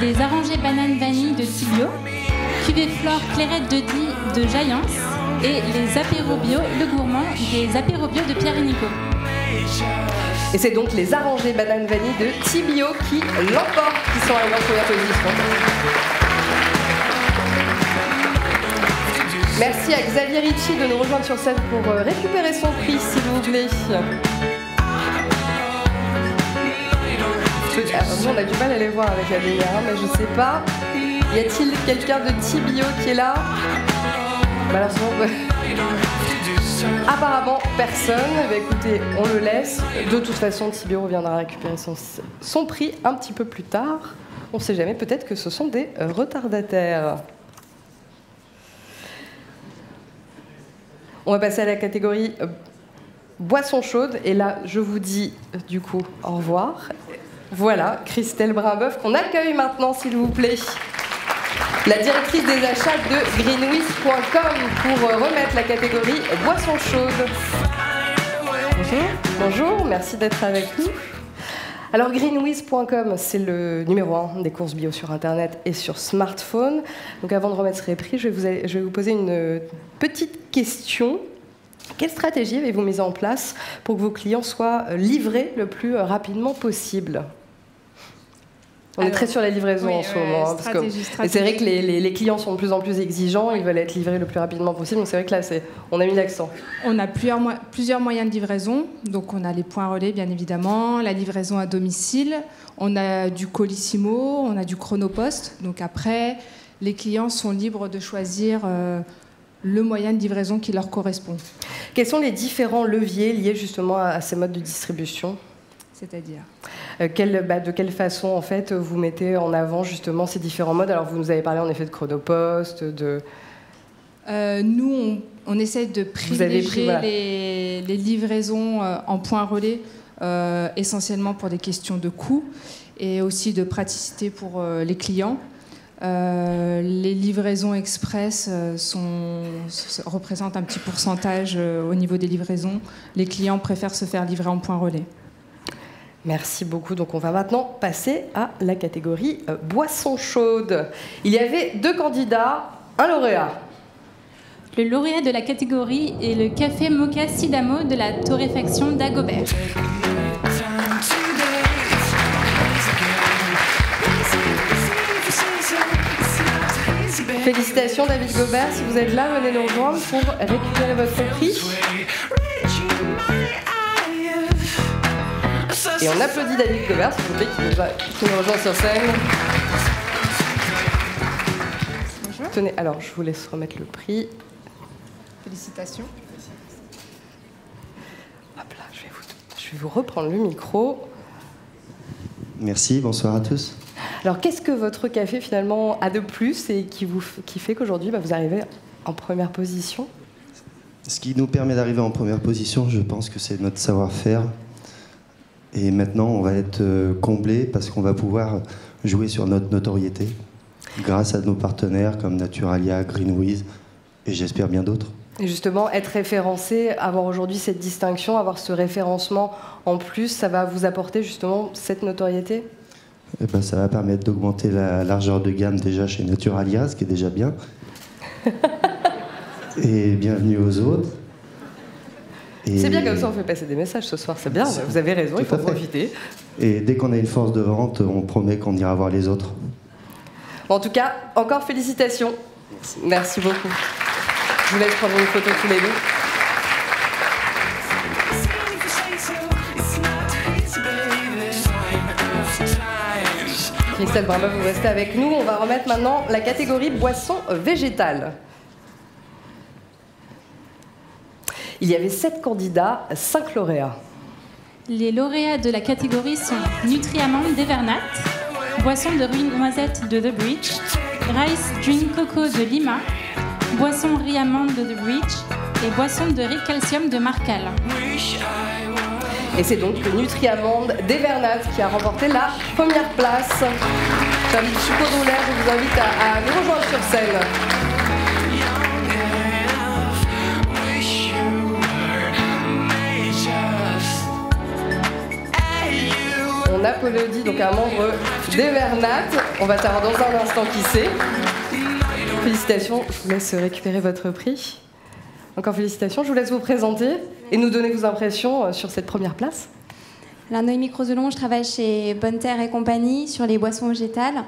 les arrangés bananes vanille de Tibio, cuvée flore clairette de Die de Jaillance et les apéros bio Le Gourmand des apéros bio de Pierre et Nico. Et c'est donc les arrangés bananes vanille de Tibio qui l'emportent, qui sont arrivés en première position. Merci à Xavier Ricci de nous rejoindre sur scène pour récupérer son prix, s'il vous plaît. Nous, on a du mal à les voir avec la lumière, mais je sais pas. Y a-t-il quelqu'un de Tibio qui est là? Malheureusement, apparemment personne. Écoutez, on le laisse. De toute façon, Tibio reviendra récupérer son prix un petit peu plus tard. On ne sait jamais, peut-être que ce sont des retardataires. On va passer à la catégorie boissons chaudes. Et là, je vous dis du coup au revoir. Voilà, Christelle Brimboeuf, qu'on accueille maintenant, s'il vous plaît. La directrice des achats de greenwiz.com pour remettre la catégorie boissons chaudes. Bonjour, merci d'être avec nous. Alors greenwiz.com, c'est le numéro 1 des courses bio sur Internet et sur smartphone. Donc avant de remettre les prix, je vais vous poser une petite question. Quelle stratégie avez-vous mise en place pour que vos clients soient livrés le plus rapidement possible ? On est très sur la livraison en ce moment. Et c'est vrai que les clients sont de plus en plus exigeants, ils veulent être livrés le plus rapidement possible. Donc c'est vrai que là, on a mis l'accent. On a plusieurs moyens de livraison. Donc on a les points relais, bien évidemment, la livraison à domicile. On a du Colissimo, on a du Chronopost. Donc après, les clients sont libres de choisir le moyen de livraison qui leur correspond. Quels sont les différents leviers liés justement à ces modes de distribution ? C'est-à-dire de quelle façon en fait vous mettez en avant justement ces différents modes? Alors vous nous avez parlé en effet de Chronopost, Nous, on essaie de privilégier les livraisons en point relais, essentiellement pour des questions de coût et aussi de praticité pour les clients. Les livraisons express représentent un petit pourcentage au niveau des livraisons. Les clients préfèrent se faire livrer en point relais. Merci beaucoup. Donc on va maintenant passer à la catégorie boissons chaudes. Il y avait 2 candidats, un lauréat. Le lauréat de la catégorie est le café Mocha Sidamo de la torréfaction d'Agobert. Félicitations David Gobert, si vous êtes là, venez nous rejoindre pour récupérer votre prix. Et on applaudit David Gobert, s'il vous plaît, qui nous rejoint sur scène. Bonjour. Tenez, alors je vous laisse remettre le prix. Félicitations. Hop là, je vais vous reprendre le micro. Merci, bonsoir à tous. Alors qu'est-ce que votre café finalement a de plus et qui fait qu'aujourd'hui vous arrivez en première position? Ce qui nous permet d'arriver en première position, je pense que c'est notre savoir-faire. Et maintenant, on va être comblé parce qu'on va pouvoir jouer sur notre notoriété grâce à nos partenaires comme Naturalia, Greenwiz et j'espère bien d'autres. Et justement, être référencé, avoir aujourd'hui cette distinction, avoir ce référencement en plus, ça va vous apporter justement cette notoriété? Eh ben, ça va permettre d'augmenter la largeur de gamme déjà chez Naturalia, ce qui est déjà bien. Et bienvenue aux autres. C'est bien comme ça, on fait passer des messages ce soir, c'est bien, vous avez raison, il faut profiter. Et dès qu'on a une force de vente, on promet qu'on ira voir les autres. En tout cas, encore félicitations. Merci beaucoup. Je vous laisse prendre une photo tous les deux. Christelle Brimba, vous restez avec nous. On va remettre maintenant la catégorie boissons végétales. Il y avait 7 candidats, 5 lauréats. Les lauréats de la catégorie sont Nutri-Amande d'Evernat, Boisson de riz noisette de The Bridge, Rice Drink Coco de Lima, Boisson riz amande de The Bridge et Boisson de riz calcium de Marcal. Et c'est donc le Nutri-Amande d'Evernat qui a remporté la première place. J'invite Chico Doulaire, je vous invite à nous rejoindre sur scène. On applaudit donc un membre d'Evernat. On va savoir dans un instant qui c'est. Félicitations, je vous laisse récupérer votre prix. Encore félicitations, je vous laisse vous présenter et nous donner vos impressions sur cette première place. Alors, Noémie Crozelon, je travaille chez Bonne Terre et compagnie sur les boissons végétales.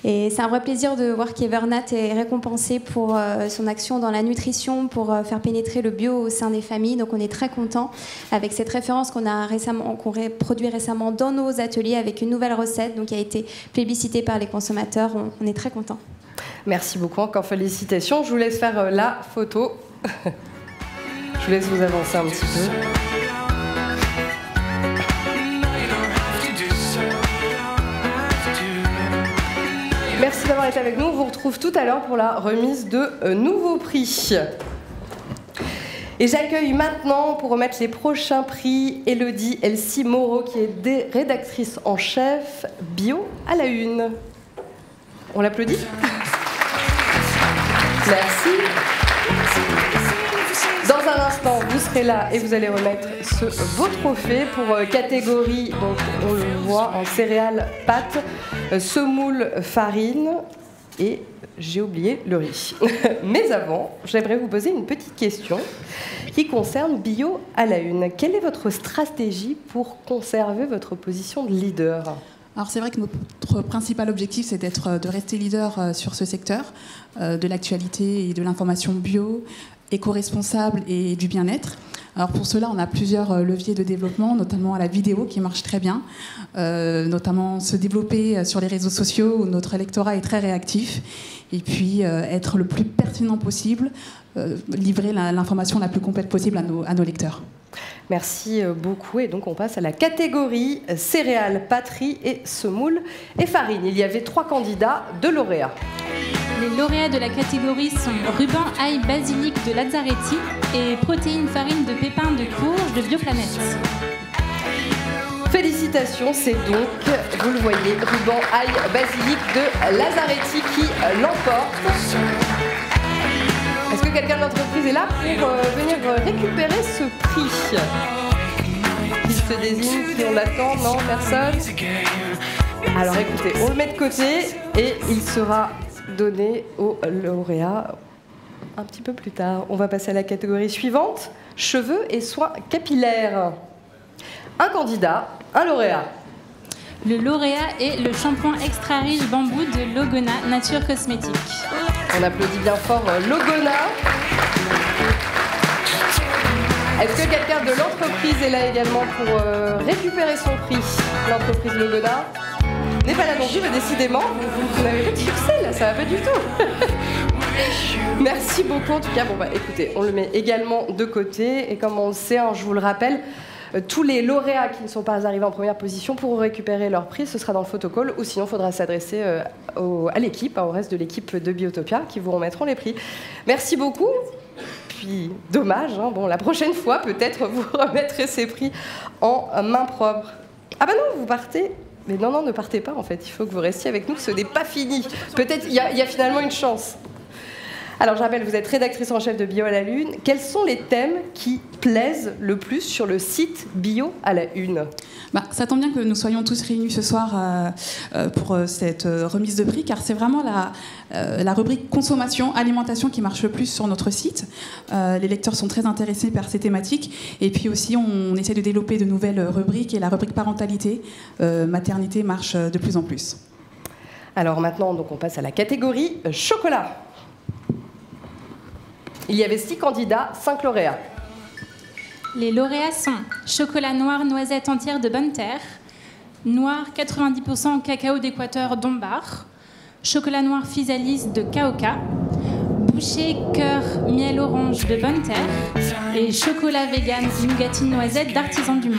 Et c'est un vrai plaisir de voir qu'Evernat est récompensé pour son action dans la nutrition, pour faire pénétrer le bio au sein des familles. Donc on est très contents avec cette référence qu'on a produit récemment dans nos ateliers avec une nouvelle recette, donc qui a été plébiscitée par les consommateurs. On est très contents. Merci beaucoup, encore félicitations. Je vous laisse faire la photo. Je vous laisse vous avancer un petit peu. Merci d'avoir été avec nous. On vous retrouve tout à l'heure pour la remise de nouveaux prix. Et j'accueille maintenant, pour remettre les prochains prix, Élodie Elsie Moreau, qui est rédactrice en chef bio à la Une. On l'applaudit ? Merci. Dans un instant, vous serez là et vous allez remettre ce beau trophée pour catégorie, donc on le voit, en céréales, pâtes, semoule, farine et j'ai oublié le riz. Mais avant, j'aimerais vous poser une petite question qui concerne Bio à la Une. Quelle est votre stratégie pour conserver votre position de leader ? Alors c'est vrai que notre principal objectif, c'est de rester leader sur ce secteur de l'actualité et de l'information bio, éco-responsable et du bien-être. Alors pour cela, on a plusieurs leviers de développement, notamment à la vidéo qui marche très bien, notamment se développer sur les réseaux sociaux où notre lectorat est très réactif, et puis être le plus pertinent possible, livrer l'information la plus complète possible à nos lecteurs. Merci beaucoup. Et donc on passe à la catégorie céréales, pâtes, riz et semoule et farine. Il y avait 3 candidats, 2 lauréats. Les lauréats de la catégorie sont ruban ail basilic de Lazzaretti et protéines farine de pépins de courge de Bioplanète. Félicitations, c'est donc, vous le voyez, ruban ail basilic de Lazzaretti qui l'emporte. Est-ce que quelqu'un de l'entreprise est là pour venir récupérer ce prix? Qui se désigne, qui on l'attend? Non, personne? Alors écoutez, on le met de côté et il sera donné au lauréat un petit peu plus tard. On va passer à la catégorie suivante, cheveux et soins capillaires. Un candidat, un lauréat. Le lauréat est le shampoing extra riche bambou de Logona Nature Cosmétique. On applaudit bien fort Logona. Est-ce que quelqu'un de l'entreprise est là également pour récupérer son prix? L'entreprise Logona n'est pas là non plus, mais décidément, vous n'avez pas de succès là, ça va pas du tout. Merci beaucoup en tout cas. Bon bah écoutez, on le met également de côté et comme on le sait, hein, je vous le rappelle, tous les lauréats qui ne sont pas arrivés en première position pourront récupérer leur prix, ce sera dans le photocall ou sinon il faudra s'adresser à l'équipe, au reste de l'équipe de Biotopia qui vous remettront les prix. Merci beaucoup. Puis dommage, hein, bon, la prochaine fois peut-être vous remettrez ces prix en main propre. Ah bah non, vous partez. Mais non, non, ne partez pas en fait, il faut que vous restiez avec nous, ce n'est pas fini. Peut-être il y a finalement une chance. Alors je rappelle, vous êtes rédactrice en chef de Bio à la Lune. Quels sont les thèmes qui plaisent le plus sur le site Bio à la Une? Ça tombe bien que nous soyons tous réunis ce soir pour cette remise de prix, car c'est vraiment la rubrique consommation, alimentation qui marche le plus sur notre site. Les lecteurs sont très intéressés par ces thématiques. Et puis aussi, on essaie de développer de nouvelles rubriques. Et la rubrique parentalité, maternité marche de plus en plus. Alors maintenant, donc, on passe à la catégorie chocolat. Il y avait 6 candidats, 5 lauréats. Les lauréats sont chocolat noir noisette entière de Bonne Terre, noir 90% cacao d'Équateur d'Ombar, chocolat noir physalis de Kaoka, boucher cœur miel orange de Bonne Terre et chocolat vegan nougatine noisette d'Artisan du Monde.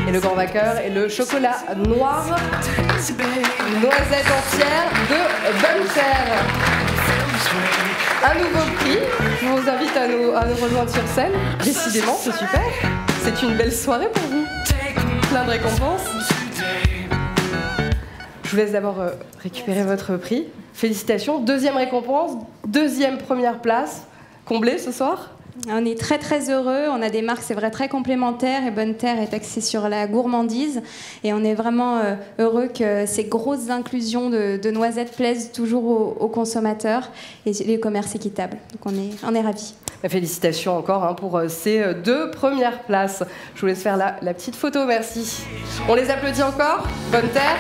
Et le grand vainqueur est le chocolat noir noisette entière de Bonne Terre. Un nouveau prix, je vous invite à nous rejoindre sur scène. Décidément, c'est super. C'est une belle soirée pour vous. Plein de récompenses. Je vous laisse d'abord récupérer votre prix. Félicitations. Deuxième récompense, deuxième première place. Comblée ce soir? On est très très heureux, on a des marques, c'est vrai, très complémentaires et Bonne Terre est axée sur la gourmandise et on est vraiment heureux que ces grosses inclusions de noisettes plaisent toujours aux consommateurs et les commerces équitables. Donc on est ravis. Félicitations encore hein, pour ces 2 premières places. Je vous laisse faire la petite photo, merci. On les applaudit encore. Bonne Terre.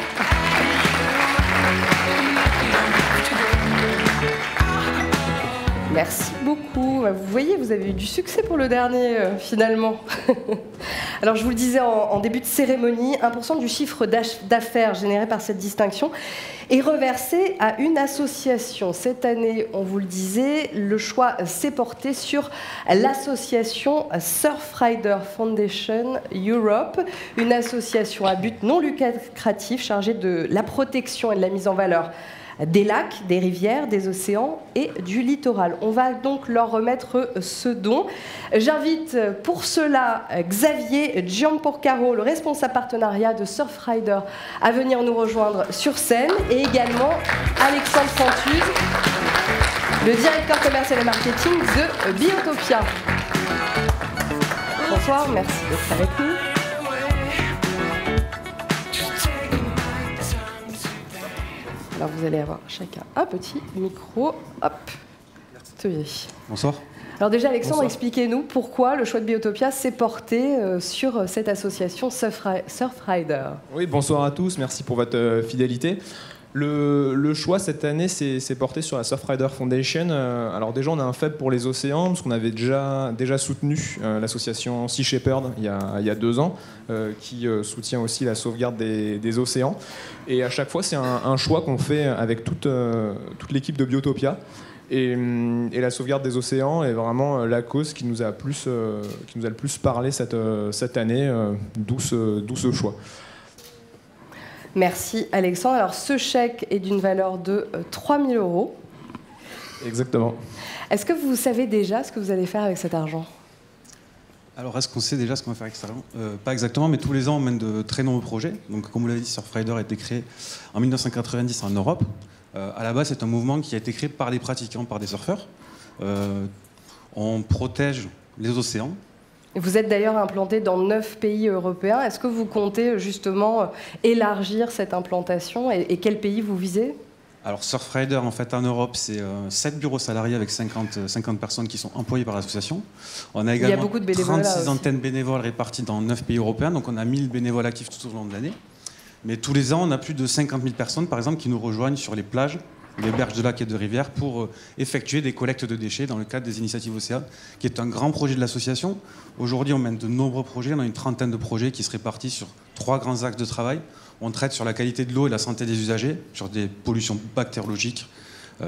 Merci beaucoup. Vous voyez, vous avez eu du succès pour le dernier, finalement. Alors, je vous le disais en début de cérémonie, 1% du chiffre d'affaires généré par cette distinction est reversé à une association. Cette année, on vous le disait, le choix s'est porté sur l'association Surfrider Foundation Europe, une association à but non lucratif chargée de la protection et de la mise en valeur des lacs, des rivières, des océans et du littoral. On va donc leur remettre ce don. J'invite pour cela Xavier Gianporcaro, le responsable partenariat de Surfrider, à venir nous rejoindre sur scène et également Alexandre Fantuz, le directeur commercial et marketing de Biotopia. Bonsoir, merci d'être avec nous. Alors vous allez avoir chacun un petit micro. Hop. Tenez. Bonsoir. Alors déjà Alexandre, expliquez-nous pourquoi le choix de Biotopia s'est porté sur cette association Surfrider. Oui, bonsoir à tous, merci pour votre fidélité. Le choix cette année s'est porté sur la Surfrider Foundation. Alors déjà on a un faible pour les océans parce qu'on avait déjà soutenu l'association Sea Shepherd il y a 2 ans qui soutient aussi la sauvegarde des océans. Et à chaque fois c'est un choix qu'on fait avec toute l'équipe de Biotopia. Et la sauvegarde des océans est vraiment la cause qui nous a le plus parlé cette année, d'où ce choix. Merci Alexandre. Alors ce chèque est d'une valeur de 3 000 €. Exactement. Est-ce que vous savez déjà ce que vous allez faire avec cet argent ? Alors, est-ce qu'on sait déjà ce qu'on va faire avec cet argent ? Pas exactement, mais tous les ans, on mène de très nombreux projets. Donc, comme vous l'avez dit, Surfrider a été créé en 1990 en Europe. À la base, c'est un mouvement qui a été créé par des pratiquants, par des surfeurs. On protège les océans. Et vous êtes d'ailleurs implanté dans 9 pays européens. Est-ce que vous comptez justement élargir cette implantation et quel pays vous visez ? Alors Surfrider, en fait, en Europe, c'est 7 bureaux salariés avec 50 personnes qui sont employées par l'association. On a également 36 antennes bénévoles réparties dans 9 pays européens, donc on a 1000 bénévoles actifs tout au long de l'année. Mais tous les ans, on a plus de 50 000 personnes, par exemple, qui nous rejoignent sur les plages, les berges de lacs et de rivières pour effectuer des collectes de déchets dans le cadre des initiatives Océan, qui est un grand projet de l'association. Aujourd'hui, on mène de nombreux projets, on a une trentaine de projets qui se répartissent sur 3 grands axes de travail. On traite sur la qualité de l'eau et la santé des usagers, sur des pollutions bactériologiques,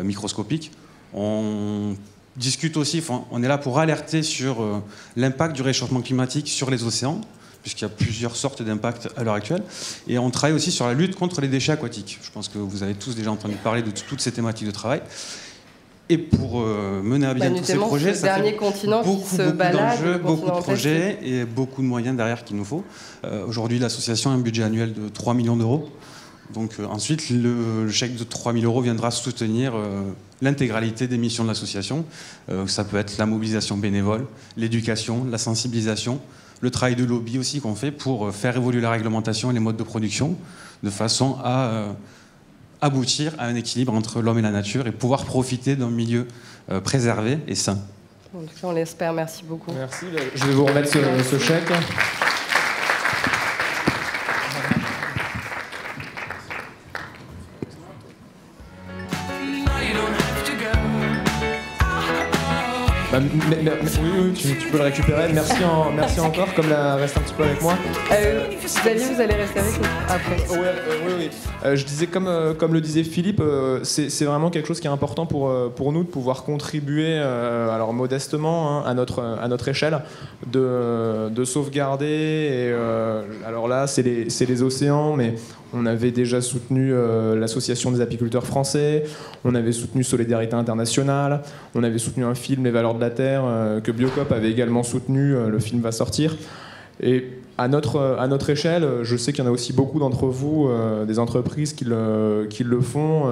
microscopiques. On discute aussi, on est là pour alerter sur l'impact du réchauffement climatique sur les océans, puisqu'il y a plusieurs sortes d'impacts à l'heure actuelle. Et on travaille aussi sur la lutte contre les déchets aquatiques. Je pense que vous avez tous déjà entendu parler de toutes ces thématiques de travail. Et pour mener à bien tous ces projets, ça fait beaucoup d'enjeux, beaucoup de projets et beaucoup de moyens derrière qu'il nous faut. Aujourd'hui, l'association a un budget annuel de 3 millions d'euros. Donc ensuite, le chèque de 3 000 euros viendra soutenir l'intégralité des missions de l'association. Ça peut être la mobilisation bénévole, l'éducation, la sensibilisation, le travail de lobby aussi qu'on fait pour faire évoluer la réglementation et les modes de production de façon à aboutir à un équilibre entre l'homme et la nature et pouvoir profiter d'un milieu préservé et sain. En tout cas, on l'espère. Merci beaucoup. Merci. Je vais vous remettre ce chèque. Oui, tu peux le récupérer. Merci encore, comme là, reste un petit peu avec moi. Xavier, vous allez rester avec nous après. Oui. Je disais, comme le disait Philippe, c'est vraiment quelque chose qui est important pour nous de pouvoir contribuer, alors modestement, hein, à notre échelle, de sauvegarder. Et, alors là, c'est les océans, mais on avait déjà soutenu l'association des apiculteurs français, on avait soutenu Solidarité Internationale, on avait soutenu un film, Les Valeurs de la Terre, que Biocop avait également soutenu, le film va sortir. Et à notre échelle, je sais qu'il y en a aussi beaucoup d'entre vous, des entreprises qui le font,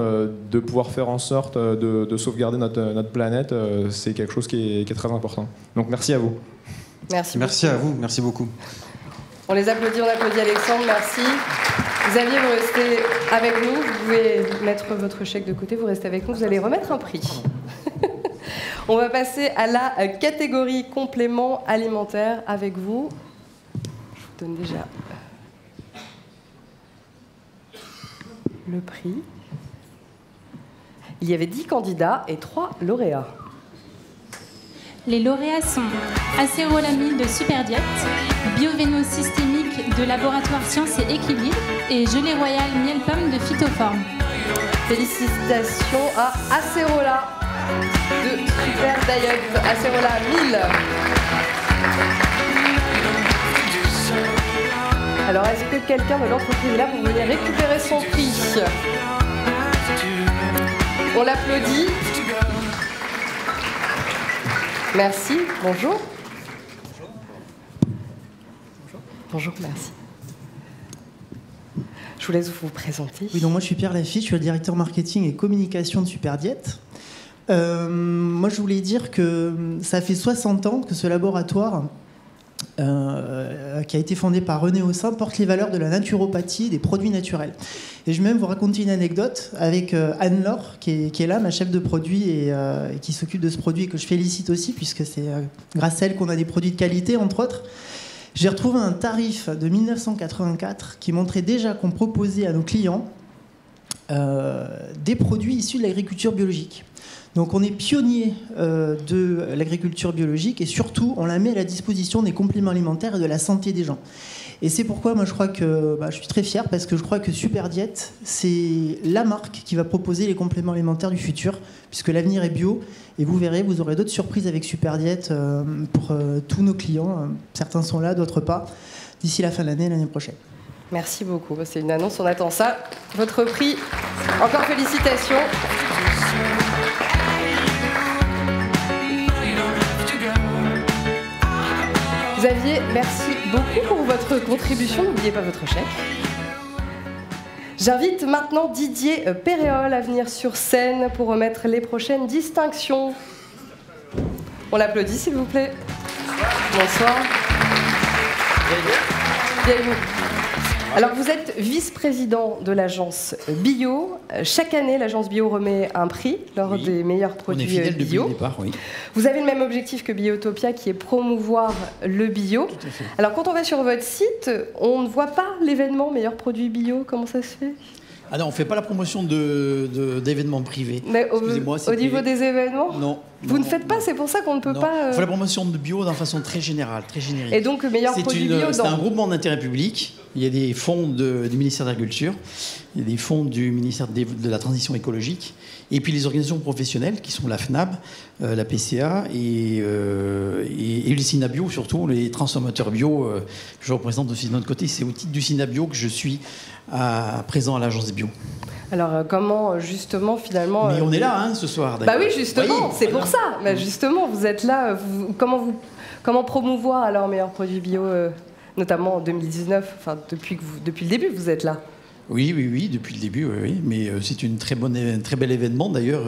de pouvoir faire en sorte de sauvegarder notre planète, c'est quelque chose qui est très important. Donc merci à vous. Merci à vous, merci beaucoup. On les applaudit, on applaudit Alexandre, merci. Xavier, vous restez avec nous, vous pouvez mettre votre chèque de côté, vous restez avec nous, vous allez remettre un prix. On va passer à la catégorie complément alimentaire avec vous. Je vous donne déjà le prix. Il y avait 10 candidats et 3 lauréats. Les lauréats sont acérolamide de Superdiète, Biovéno systémique de Laboratoire Sciences et Équilibre et gelée royale miel pomme de Phytoforme. Félicitations à Acérola de Superdiète, Acérola 1000. Alors, est-ce que quelqu'un de l'entreprise est là pour venir récupérer son prix ? On l'applaudit. Merci. Bonjour. Bonjour, merci. Je vous laisse vous présenter. Oui, donc moi je suis Pierre Lafitte, je suis le directeur marketing et communication de Superdiète. Moi je voulais dire que ça fait 60 ans que ce laboratoire qui a été fondé par René Haussin porte les valeurs de la naturopathie et des produits naturels. Et je vais même vous raconter une anecdote avec Anne-Laure qui est là, ma chef de produit et qui s'occupe de ce produit et que je félicite aussi puisque c'est grâce à elle qu'on a des produits de qualité entre autres. J'ai retrouvé un tarif de 1984 qui montrait déjà qu'on proposait à nos clients des produits issus de l'agriculture biologique. Donc on est pionnier de l'agriculture biologique et surtout on la met à la disposition des compléments alimentaires et de la santé des gens. Et c'est pourquoi moi je crois que je suis très fier parce que je crois que Superdiète c'est la marque qui va proposer les compléments alimentaires du futur puisque l'avenir est bio et vous verrez, vous aurez d'autres surprises avec Superdiète pour tous nos clients. Certains sont là, d'autres pas, d'ici la fin de l'année prochaine. Merci beaucoup, c'est une annonce, on attend ça. Votre prix, encore félicitations. Xavier, merci beaucoup pour votre contribution. N'oubliez pas votre chèque. J'invite maintenant Didier Péréol à venir sur scène pour remettre les prochaines distinctions. On l'applaudit, s'il vous plaît. Bonsoir. Bienvenue. Alors, vous êtes vice-président de l'agence Bio. Chaque année, l'agence Bio remet un prix lors des meilleurs produits bio. On est fidèle depuis le départ, oui. Vous avez le même objectif que Biotopia, qui est promouvoir le bio. Tout à fait. Alors, quand on va sur votre site, on ne voit pas l'événement meilleurs produits bio. Comment ça se fait ? Ah non, on ne fait pas la promotion d'événements privés. Mais au niveau des événements ? Non. Vous ne faites pas, c'est pour ça qu'on ne peut pas... On fait la promotion de bio d'une façon très générale, très générique. Et donc, meilleurs produits bio c'est un groupement d'intérêt public. Il y a des fonds du ministère de l'Agriculture, il y a des fonds du ministère de la Transition écologique, et puis les organisations professionnelles qui sont la FNAB, la PCA et le Synabio, surtout les transformateurs bio. Je représente aussi de notre côté. C'est au titre du Synabio que je suis présent à l'agence Bio. Alors comment justement finalement... Mais on est là ce soir. Bah oui, justement, c'est pour ça. Bah, justement, vous êtes là. Comment promouvoir alors meilleurs produits bio, notamment en 2019, enfin depuis le début, vous êtes là. Oui, depuis le début, oui. Mais c'est un très bel événement. D'ailleurs,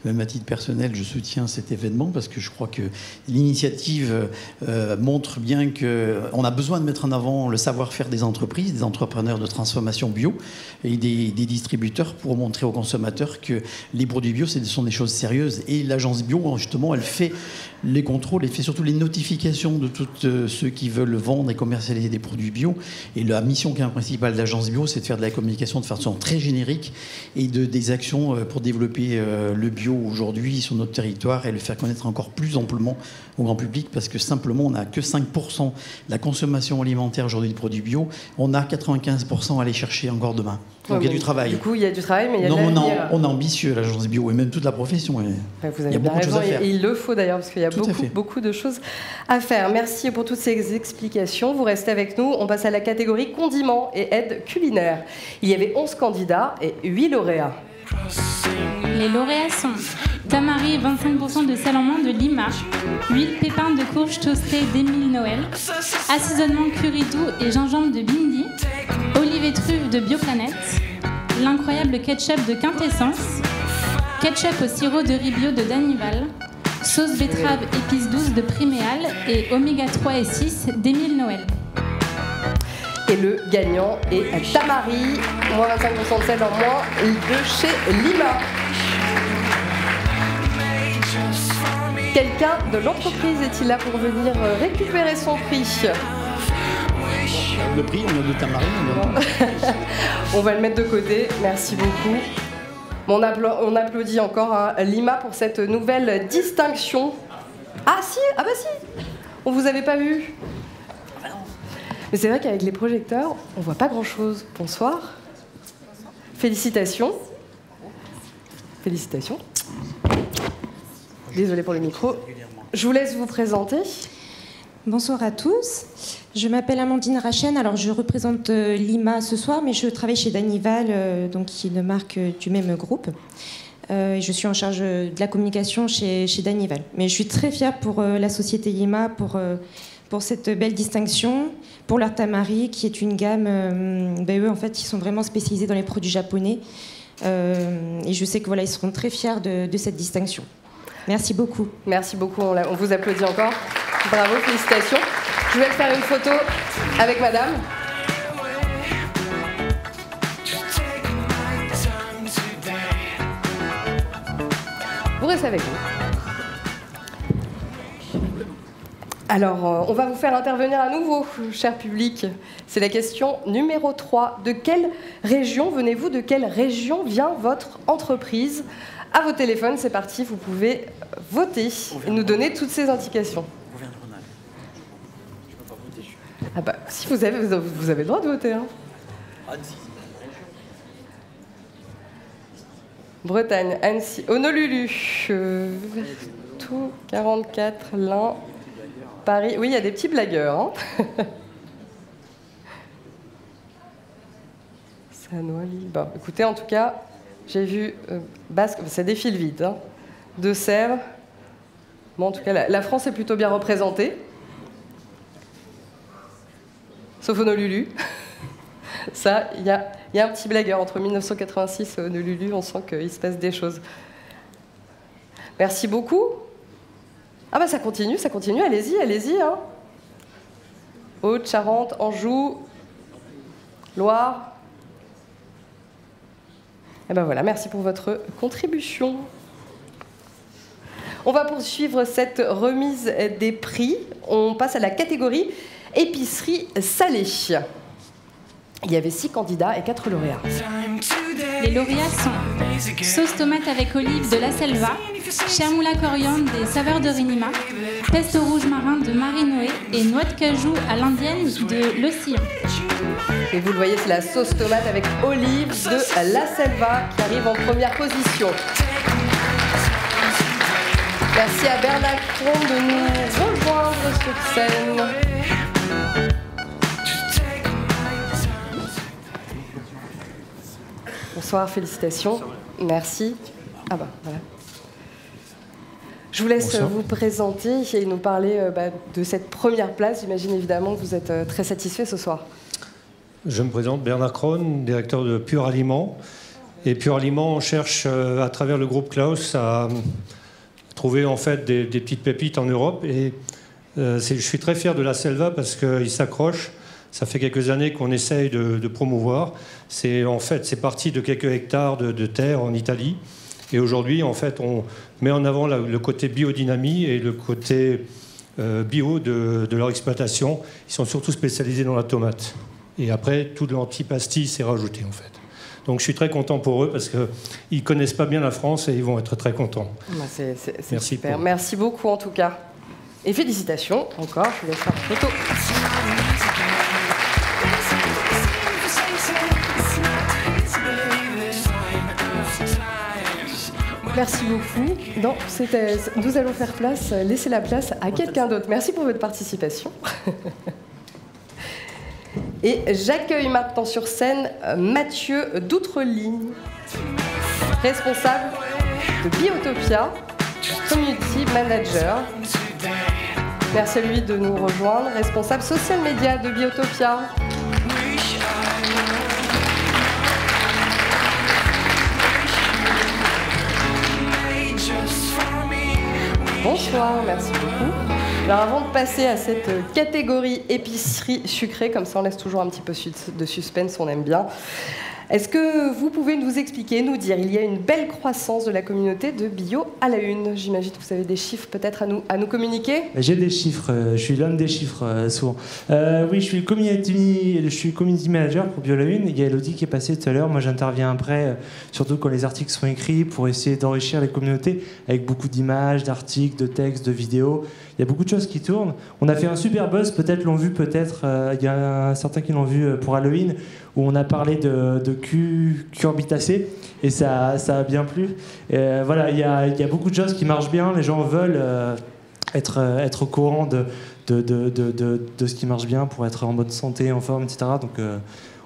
même à titre personnel, je soutiens cet événement parce que je crois que l'initiative montre bien qu'on a besoin de mettre en avant le savoir-faire des entreprises, des entrepreneurs de transformation bio et des distributeurs pour montrer aux consommateurs que les produits bio, ce sont des choses sérieuses. Et l'agence Bio, justement, elle fait les contrôles, elle fait surtout les notifications de tous ceux qui veulent vendre et commercialiser des produits bio. Et la mission principale de l'agence Bio, c'est de faire de la communication de façon très générique et des actions pour développer le bio aujourd'hui sur notre territoire et le faire connaître encore plus amplement au grand public, parce que simplement on n'a que 5% de la consommation alimentaire aujourd'hui de produits bio, on a 95% à aller chercher encore demain. Donc il y a du travail. Du coup, il y a du travail, mais il y a de l'avenir. On est ambitieux, l'agence Bio, et même toute la profession. Vous avez bien raison, et il le faut d'ailleurs, parce qu'il y a beaucoup de choses à faire. Merci pour toutes ces explications. Vous restez avec nous. On passe à la catégorie condiments et aides culinaires. Il y avait 11 candidats et 8 lauréats. Les lauréats sont Tamari, 25% de sel en moins de Lima, huile pépins de courge toastée d'Émile Noël, assaisonnement curry doux et gingembre de Bindi, olive et truffe de Bioplanète, l'incroyable ketchup de Quintessence, ketchup au sirop de riz bio de Danival, sauce betterave épices douces de Priméal et oméga 3 et 6 d'Émile Noël. Et le gagnant est Tamari, moins 25% de sel en moins de chez Lima. Quelqu'un de l'entreprise est-il là pour venir récupérer son prix ? Le prix, on a de Tamari. On va le mettre de côté, merci beaucoup. On applaudit encore Lima pour cette nouvelle distinction. Ah si, on vous avait pas vu. Mais c'est vrai qu'avec les projecteurs, on voit pas grand-chose. Bonsoir. Félicitations. Félicitations. Désolée pour le micro. Je vous laisse vous présenter. Bonsoir à tous. Je m'appelle Amandine Rachen. Alors, je représente Lima ce soir, mais je travaille chez Danival, donc qui est une marque du même groupe. Je suis en charge de la communication chez Danival. Mais je suis très fière pour la société Lima, pour cette belle distinction, pour leur Tamari, qui est une gamme, eux, en fait, ils sont vraiment spécialisés dans les produits japonais. Et je sais que ils seront très fiers de cette distinction. Merci beaucoup. Merci beaucoup, on vous applaudit encore. Bravo, félicitations. Je vais faire une photo avec madame. Vous restez avec nous. Alors, on va vous faire intervenir à nouveau, cher public. C'est la question numéro 3. De quelle région venez-vous ? De quelle région vient votre entreprise ? À vos téléphones, c'est parti, vous pouvez voter et nous donner toutes ces indications. Ah bah, si vous avez le droit de voter. Hein. Bretagne, Annecy, Honolulu, tout 44, l'Ain, Paris. Oui, il y a des petits blagueurs. Hein. Sanois, Lille. Bon, écoutez, en tout cas, j'ai vu Basque, ça défile vite. Hein. De Sèvres. Bon, en tout cas, la France est plutôt bien représentée. sauf Honolulu. Ça, il y a un petit blagueur. Entre 1986 et Honolulu, on sent qu'il se passe des choses. Merci beaucoup. Ah bah ça continue, allez-y, hein. Haute, Charente, Anjou, Loire. Et ben voilà, merci pour votre contribution. On va poursuivre cette remise des prix. On passe à la catégorie épicerie salée. Il y avait 6 candidats et 4 lauréats. Les lauréats sont sauce tomate avec olive de La Selva, chermoula coriandre des saveurs de Rinima, pesto rouge marin de Marie-Noé et noix de cajou à l'indienne de L'Océan. Et vous le voyez, c'est la sauce tomate avec olive de La Selva qui arrive en première position. Merci à Bernard Cron de nous rejoindre sur scène. Bonsoir, félicitations. Merci. Ah bah voilà. Je vous laisse vous présenter et nous parler de cette première place. J'imagine évidemment que vous êtes très satisfait ce soir. Je me présente, Bernard Krohn, directeur de Pur Aliment. Et Pur Aliment, on cherche à travers le groupe Klaus à trouver en fait des petites pépites en Europe. Et je suis très fier de La Selva parce qu'il s'accroche. Ça fait quelques années qu'on essaye de promouvoir. C'est parti de quelques hectares de terre en Italie. Et aujourd'hui, en fait, on met en avant le côté biodynamie et le côté bio de leur exploitation. Ils sont surtout spécialisés dans la tomate. Et après, tout l'antipastis est rajouté, en fait. Donc je suis très content pour eux parce qu'ils ne connaissent pas bien la France et ils vont être très contents. C'est super. Merci beaucoup, en tout cas. Et félicitations encore. Je vous laisse faire une photo. Merci beaucoup. Nous allons faire place, laisser la place à quelqu'un d'autre. Merci pour votre participation. Et j'accueille maintenant sur scène Mathieu d'Outreligne, responsable de Biotopia, Community Manager. Merci à lui de nous rejoindre, responsable social media de Biotopia. Bonsoir, merci beaucoup. Alors avant de passer à cette catégorie épicerie sucrée, comme ça on laisse toujours un petit peu de suspense, on aime bien. Est-ce que vous pouvez nous expliquer, nous dire, il y a une belle croissance de la communauté de bio à la une. J'imagine que vous avez des chiffres peut-être à nous communiquer. J'ai des chiffres, je suis l'homme des chiffres souvent. Oui, je suis community manager pour Bio à la une. Il y a Elodie qui est passée tout à l'heure. Moi j'interviens après, surtout quand les articles sont écrits, pour essayer d'enrichir les communautés avec beaucoup d'images, d'articles, de textes, de vidéos. Il y a beaucoup de choses qui tournent. On a fait un super buzz, peut-être l'ont vu, il y a certains qui l'ont vu pour Halloween, où on a parlé de cucurbitacées, et ça a bien plu. Et voilà, il y a beaucoup de choses qui marchent bien. Les gens veulent être au courant de ce qui marche bien pour être en bonne santé, en forme, etc. Donc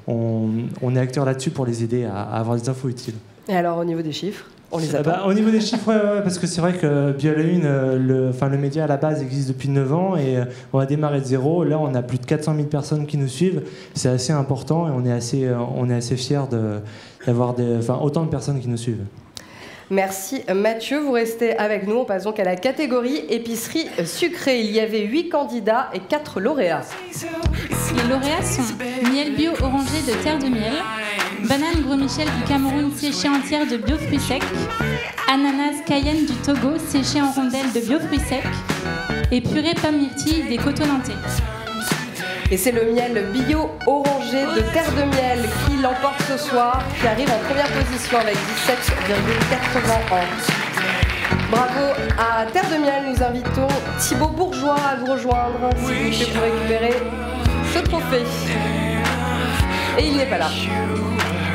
on est acteur là-dessus pour les aider à avoir des infos utiles. Et alors au niveau des chiffres, on les attend. Au niveau des chiffres, ouais, parce que c'est vrai que Bio à la une, le média à la base existe depuis 9 ans et on a démarré de zéro. Là, on a plus de 400 000 personnes qui nous suivent. C'est assez important et on est assez fiers d'avoir autant de personnes qui nous suivent. Merci Mathieu, vous restez avec nous. On passe donc à la catégorie épicerie sucrée. Il y avait 8 candidats et 4 lauréats. Les lauréats sont miel bio orangé de terre de miel, banane gros Michel du Cameroun séchée entière de biofruits secs, ananas cayenne du Togo séchée en rondelles de biofruits secs et purée pomme myrtille des Cotonantais. Et c'est le miel bio orangé de terre de miel qui l'emporte ce soir, qui arrive en première position avec 17,81. Bravo à Terre de Miel, nous invitons Thibaut Bourgeois à vous rejoindre si vous voulez pour récupérer ce trophée. Et il n'est pas là.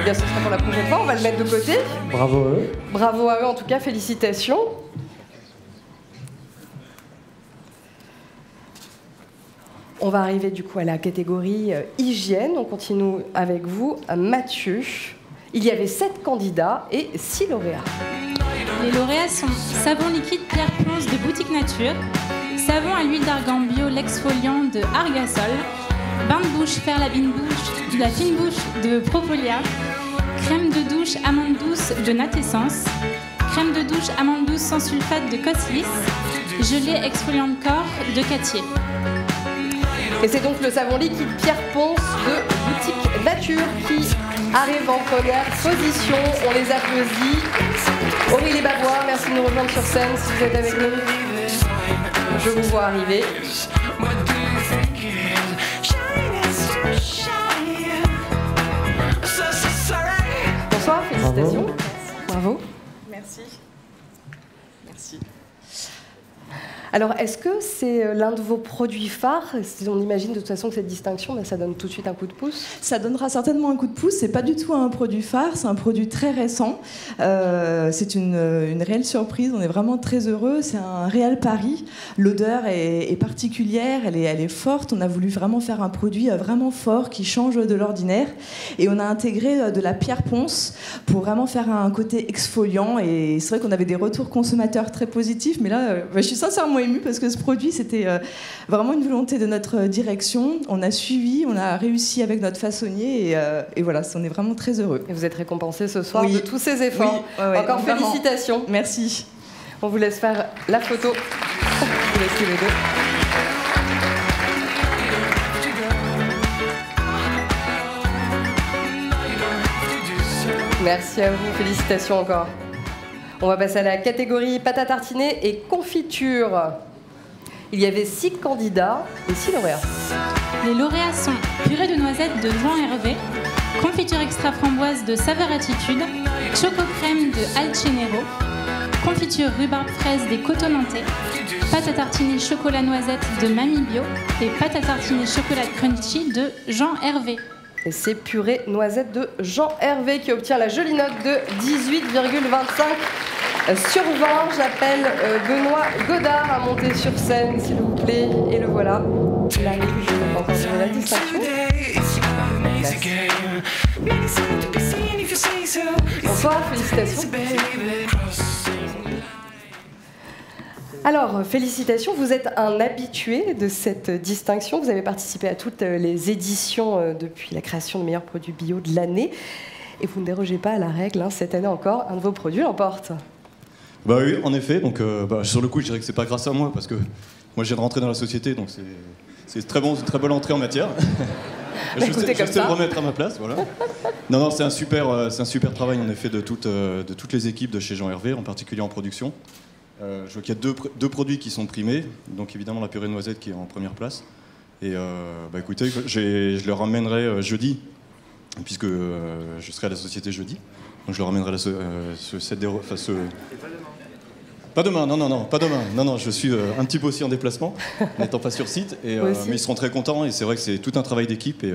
Bien, ce sera pour la prochaine fois, on va le mettre de côté. Bravo à eux. Bravo à eux, en tout cas, félicitations. On va arriver du coup à la catégorie hygiène. On continue avec vous, Mathieu. Il y avait 7 candidats et 6 lauréats. Les lauréats sont savon liquide Pierre Ponce de Boutique Nature, savon à l'huile d'argan bio l'exfoliant de Argasol, bain de bouche, faire la fine bouche de Propolia, crème de douche amande douce de Natessence, crème de douche amande douce sans sulfate de Coslis, gelée exfoliant de corps de Catier. Et c'est donc le savon liquide Pierre Ponce de Boutique Nature qui arrive en première position. On les applaudit. Aurélie Babois, merci de nous rejoindre sur scène si vous êtes avec nous. Je vous vois arriver. Bonsoir, félicitations. Bravo. Merci. Merci. Alors, est-ce que c'est l'un de vos produits phares? On imagine de toute façon que cette distinction, ça donne tout de suite un coup de pouce. Ça donnera certainement un coup de pouce. C'est pas du tout un produit phare, c'est un produit très récent. C'est une réelle surprise. On est vraiment très heureux. C'est un réel pari. L'odeur est particulière, elle est forte. On a voulu vraiment faire un produit vraiment fort qui change de l'ordinaire. Et on a intégré de la pierre ponce pour vraiment faire un côté exfoliant. Et c'est vrai qu'on avait des retours consommateurs très positifs. Mais là, je suis sincèrement émue parce que ce produit, c'était vraiment une volonté de notre direction. On a suivi, on a réussi avec notre façonnier et voilà, on est vraiment très heureux. Et vous êtes récompensé ce soir de tous ces efforts. Oui, ouais, encore vraiment. Félicitations. Merci. On vous laisse faire la photo. Je vous laisse les deux. Merci à vous, félicitations encore. On va passer à la catégorie pâte à tartiner et confiture. Il y avait 6 candidats et 6 lauréats. Les lauréats sont purée de noisettes de Jean Hervé, confiture extra framboise de Saveur Attitude, choco crème de Alcenero, confiture rhubarbe fraise des Cotonantais, pâte à tartiner chocolat noisette de Mamie Bio et pâte à tartiner chocolat crunchy de Jean Hervé. Et c'est purée noisette de Jean Hervé qui obtient la jolie note de 18,25 sur 20. J'appelle Benoît Godard à monter sur scène, s'il vous plaît. Et le voilà. Il arrive, je n'ai pas encore donné la distinction. Bonsoir, félicitations. Alors, félicitations, vous êtes un habitué de cette distinction. Vous avez participé à toutes les éditions depuis la création de meilleurs produits bio de l'année. Et vous ne dérogez pas à la règle, hein. Cette année encore, un de vos produits l'emporte. Bah oui, en effet. Donc, sur le coup, je dirais que c'est pas grâce à moi, parce que moi, je viens de rentrer dans la société, donc c'est très bonne entrée en matière. Je sais me remettre à ma place, voilà. Non, c'est un super travail, en effet, de toutes les équipes de chez Jean Hervé, en particulier en production. Je vois qu'il y a deux produits qui sont primés, donc évidemment la purée de noisette qui est en première place. Et écoutez, je le ramènerai jeudi, puisque je serai à la société jeudi. Donc je le ramènerai Pas demain, non, pas demain. Non, je suis un petit peu aussi en déplacement, n'étant pas sur site. Mais ils seront très contents et c'est vrai que c'est tout un travail d'équipe.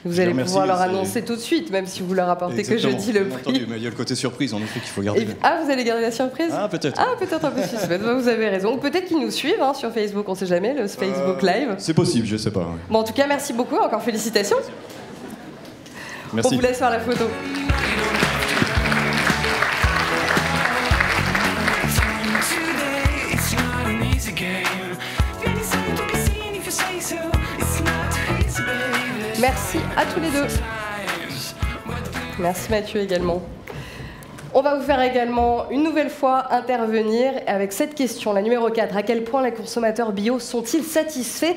Vous allez pouvoir leur annoncer tout de suite, même si vous leur apportez que jeudi le prix. Entendu, mais il y a le côté surprise en effet qu'il faut garder. Vous allez garder la surprise? Peut-être. Peut-être un peu suspense. Vous avez raison. Ou peut-être qu'ils nous suivent sur Facebook, on ne sait jamais, le Facebook Live. C'est possible, je sais pas. Ouais. Bon, en tout cas, merci beaucoup. Encore félicitations. Merci. On vous laisse faire la photo. Merci à tous les deux. Merci Mathieu également. On va vous faire également une nouvelle fois intervenir avec cette question, la numéro 4. À quel point les consommateurs bio sont-ils satisfaits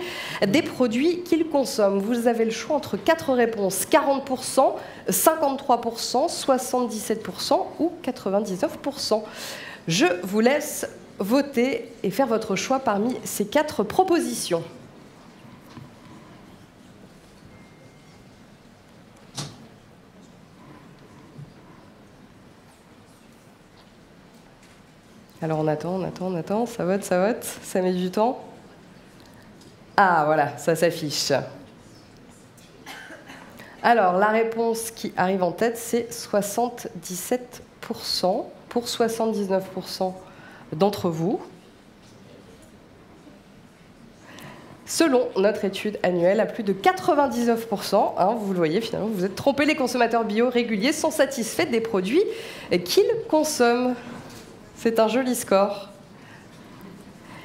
des produits qu'ils consomment? Vous avez le choix entre 4 réponses, 40%, 53%, 77% ou 99%. Je vous laisse voter et faire votre choix parmi ces 4 propositions. Alors on attend, ça vote, ça met du temps. Ah voilà, ça s'affiche. Alors la réponse qui arrive en tête, c'est 77% pour 79% d'entre vous. Selon notre étude annuelle, à plus de 99%, vous le voyez finalement, vous êtes trompés, les consommateurs bio réguliers sont satisfaits des produits qu'ils consomment. C'est un joli score.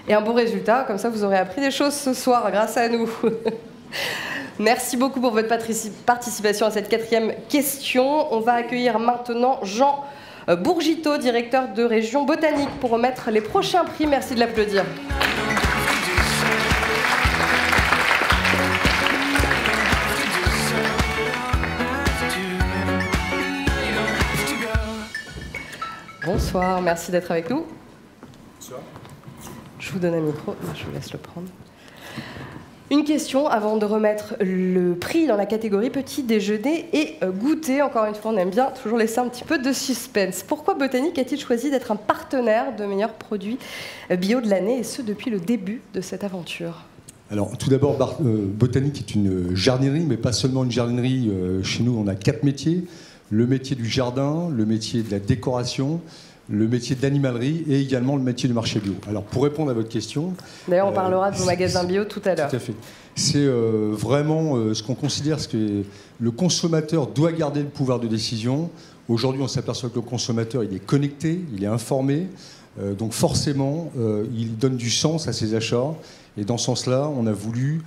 Et un bon résultat, comme ça vous aurez appris des choses ce soir grâce à nous. Merci beaucoup pour votre participation à cette 4e question. On va accueillir maintenant Jean Bourgito, directeur de Région Botanique, pour remettre les prochains prix. Merci de l'applaudir. Bonsoir, merci d'être avec nous. Bonsoir. Je vous donne un micro, je vous laisse le prendre. Une question avant de remettre le prix dans la catégorie petit déjeuner et goûter. Encore une fois, on aime bien toujours laisser un petit peu de suspense. Pourquoi Botanique a-t-il choisi d'être un partenaire de meilleurs produits bio de l'année, et ce depuis le début de cette aventure? Alors, tout d'abord, Botanique est une jardinerie, mais pas seulement une jardinerie. Chez nous, on a 4 métiers. Le métier du jardin, le métier de la décoration, le métier de l'animalerie et également le métier du marché bio. Alors, pour répondre à votre question... D'ailleurs, on parlera de vos magasins bio tout à l'heure. Tout à fait. C'est vraiment ce qu'on considère, ce que le consommateur doit garder le pouvoir de décision. Aujourd'hui, on s'aperçoit que le consommateur, il est connecté, il est informé. Donc forcément, il donne du sens à ses achats. Et dans ce sens-là, on a voulu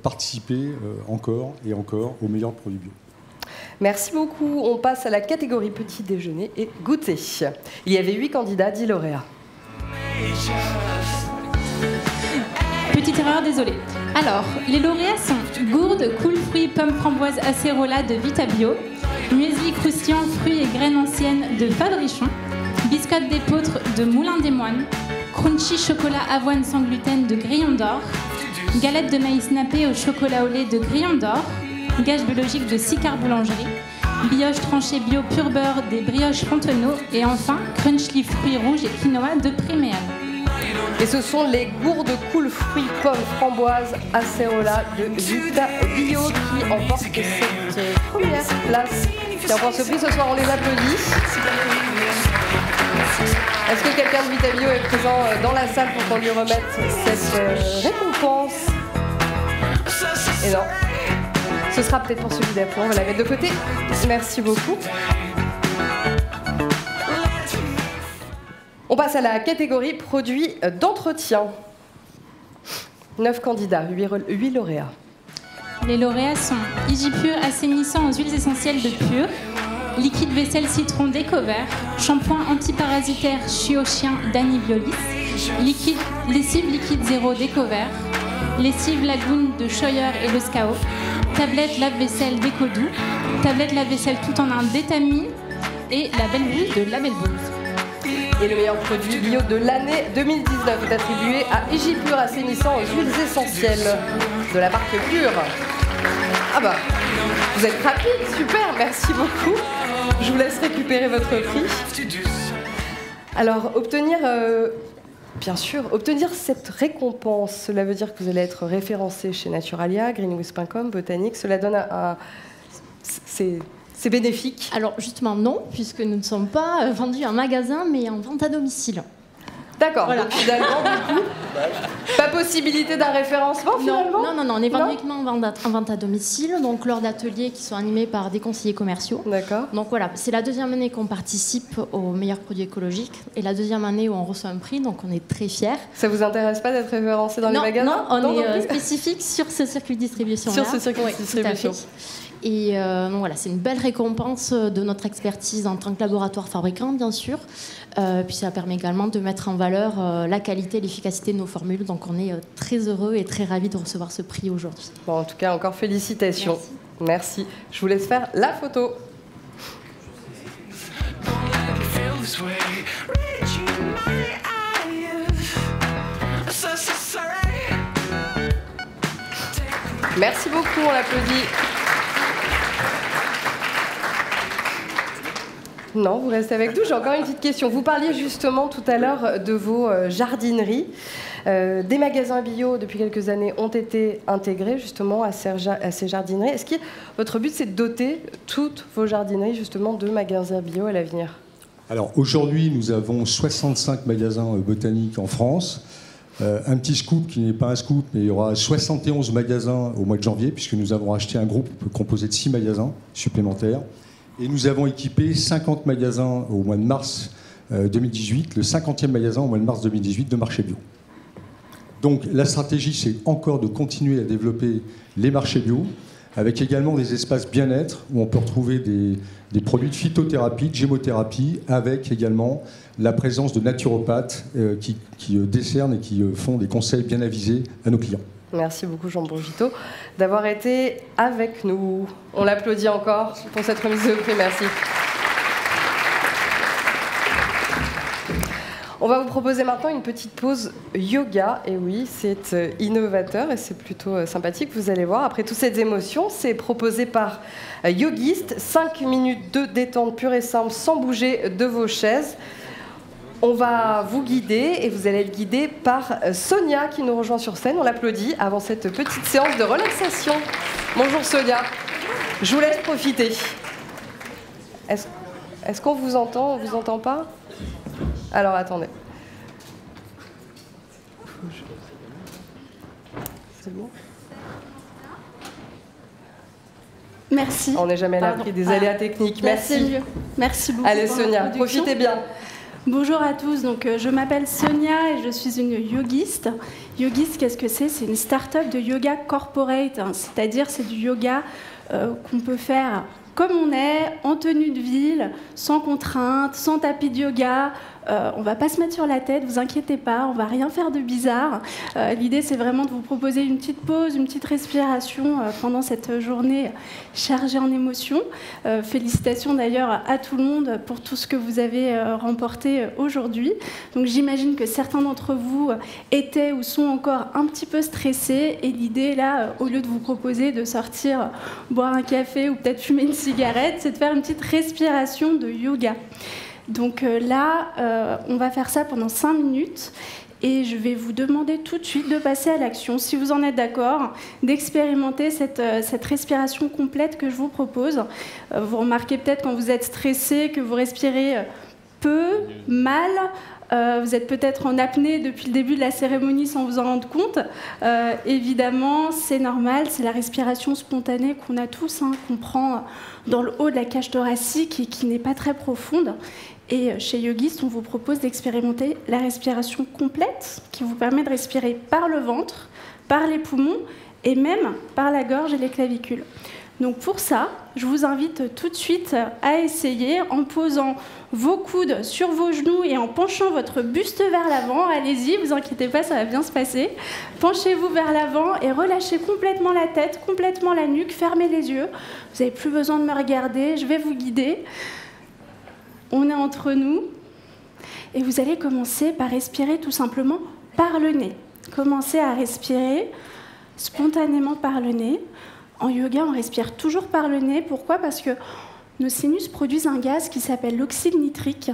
participer encore et encore aux meilleurs produits bio. Merci beaucoup. On passe à la catégorie petit déjeuner et goûter. Il y avait 8 candidats, 10 lauréats. Petite erreur, désolée. Alors, les lauréats sont gourde, cool fruits, pommes framboises acérola de Vitabio, muesli croustillant, fruits et graines anciennes de Fabrichon, biscotte d'épeautre de Moulin des Moines, crunchy chocolat avoine sans gluten de Grillon d'Or, galette de maïs nappé au chocolat au lait de Grillon d'Or, gage biologique de Sicard Boulangerie, brioche tranchée bio pur beurre des brioches Fontenot et enfin crunchy fruits rouges et quinoa de Priméal. Et ce sont les gourdes cool fruits pommes framboises acérola de Vita Bio qui emportent cette première place. Qui emporte ce prix ce soir, on les applaudit. Est-ce que quelqu'un de Vita Bio est présent dans la salle pour qu'on lui remette cette récompense? Et non. Ce sera peut-être pour celui d'après, on va la mettre de côté. Merci beaucoup. On passe à la catégorie produits d'entretien. 9 candidats, 8 lauréats. Les lauréats sont Igipur assainissant aux huiles essentielles de Pur, liquide vaisselle citron d'Ecovert, shampoing antiparasitaire Chio Chien d'Annie Violis, lessive liquide zéro d'Ecovert, lessive Lagoon de Scheuer et Le Scao, tablette lave-vaisselle d'Ecodou, tablette lave-vaisselle tout en un d'Etami et la belle blouse de La Belle Blouse. Et le meilleur produit bio de l'année 2019 est attribué à Igipur assainissant aux huiles essentielles de la marque Pure. Ah bah, vous êtes rapide, super, merci beaucoup. Je vous laisse récupérer votre prix. Alors, bien sûr, obtenir cette récompense, cela veut dire que vous allez être référencé chez Naturalia, greenwiz.com, Botanique. Cela donne c'est bénéfique? Alors justement non, puisque nous ne sommes pas vendus en magasin, mais en vente à domicile. D'accord, voilà. Donc finalement, du coup, pas possibilité d'un référencement finalement? Non, on est vendu uniquement en vente à domicile, donc lors d'ateliers qui sont animés par des conseillers commerciaux. D'accord. Donc voilà, c'est la 2e année qu'on participe aux meilleurs produits écologiques et la 2e année où on reçoit un prix, donc on est très fiers. Ça vous intéresse pas d'être référencé dans les magasins? Non, on est spécifique sur ce circuit de distribution-là. Sur ce circuit de distribution. Tout à fait. Et donc voilà, c'est une belle récompense de notre expertise en tant que laboratoire fabricant, bien sûr. Puis ça permet également de mettre en valeur la qualité et l'efficacité de nos formules. Donc on est très heureux et très ravis de recevoir ce prix aujourd'hui. Bon, en tout cas, encore félicitations. Merci. Je vous laisse faire la photo. Merci beaucoup, on l'applaudit. Non, vous restez avec nous. J'ai encore une petite question. Vous parliez justement tout à l'heure de vos jardineries. Des magasins bio, depuis quelques années, ont été intégrés justement à ces jardineries. Est-ce que votre but, c'est de doter toutes vos jardineries justement de magasins bio à l'avenir? Alors aujourd'hui, nous avons 65 magasins botaniques en France. Un petit scoop qui n'est pas un scoop, mais il y aura 71 magasins au mois de janvier, puisque nous avons acheté un groupe composé de 6 magasins supplémentaires. Et nous avons équipé 50 magasins au mois de mars 2018, le 50e magasin au mois de mars 2018 de marché bio. Donc la stratégie, c'est encore de continuer à développer les marchés bio. avec également des espaces bien-être où on peut retrouver des produits de phytothérapie, de gémothérapie, avec également la présence de naturopathes qui décernent et qui font des conseils bien avisés à nos clients. Merci beaucoup Jean Bourgito d'avoir été avec nous. On l'applaudit encore pour cette remise de prix, merci. On va vous proposer maintenant une petite pause yoga. Et oui, c'est innovateur et c'est plutôt sympathique, vous allez voir. Après toutes ces émotions, c'est proposé par Yogist. 5 minutes de détente pure et simple sans bouger de vos chaises. On va vous guider et vous allez être guidé par Sonia qui nous rejoint sur scène. On l'applaudit avant cette petite séance de relaxation. Bonjour Sonia. Je vous laisse profiter. Est-ce qu'on vous entend? On vous entend pas? Alors, attendez. C'est bon? Merci. On n'est jamais à l'abri des aléas techniques. Merci. Mieux. Merci beaucoup. Allez, Sonia, profitez bien. Bonjour à tous. Donc, je m'appelle Sonia et je suis une yogiste. Yogiste, qu'est-ce que c'est? C'est une start-up de yoga corporate. C'est-à-dire, c'est du yoga qu'on peut faire comme on est, en tenue de ville, sans contrainte, sans tapis de yoga. On ne va pas se mettre sur la tête, vous inquiétez pas, on ne va rien faire de bizarre. L'idée, c'est vraiment de vous proposer une petite pause, une petite respiration pendant cette journée chargée en émotions. Félicitations d'ailleurs à tout le monde pour tout ce que vous avez remporté aujourd'hui. Donc j'imagine que certains d'entre vous étaient ou sont encore un petit peu stressés. Et l'idée, là, au lieu de vous proposer de sortir boire un café ou peut-être fumer une cigarette, c'est de faire une petite respiration de yoga. Donc là, on va faire ça pendant 5 minutes et je vais vous demander tout de suite de passer à l'action, si vous en êtes d'accord, d'expérimenter cette respiration complète que je vous propose. Vous remarquez peut-être quand vous êtes stressé que vous respirez peu, mal. Vous êtes peut-être en apnée depuis le début de la cérémonie sans vous en rendre compte. Évidemment, c'est normal, c'est la respiration spontanée qu'on a tous, qu'on prend dans le haut de la cage thoracique et qui n'est pas très profonde. Et chez Yogist, on vous propose d'expérimenter la respiration complète qui vous permet de respirer par le ventre, par les poumons et même par la gorge et les clavicules. Donc pour ça, je vous invite tout de suite à essayer en posant vos coudes sur vos genoux et en penchant votre buste vers l'avant. Allez-y, vous inquiétez pas, ça va bien se passer. Penchez-vous vers l'avant et relâchez complètement la tête, complètement la nuque, fermez les yeux. Vous n'avez plus besoin de me regarder, je vais vous guider. On est entre nous et vous allez commencer par respirer tout simplement par le nez. Commencez à respirer spontanément par le nez. En yoga, on respire toujours par le nez. Pourquoi? Parce que nos sinus produisent un gaz qui s'appelle l'oxyde nitrique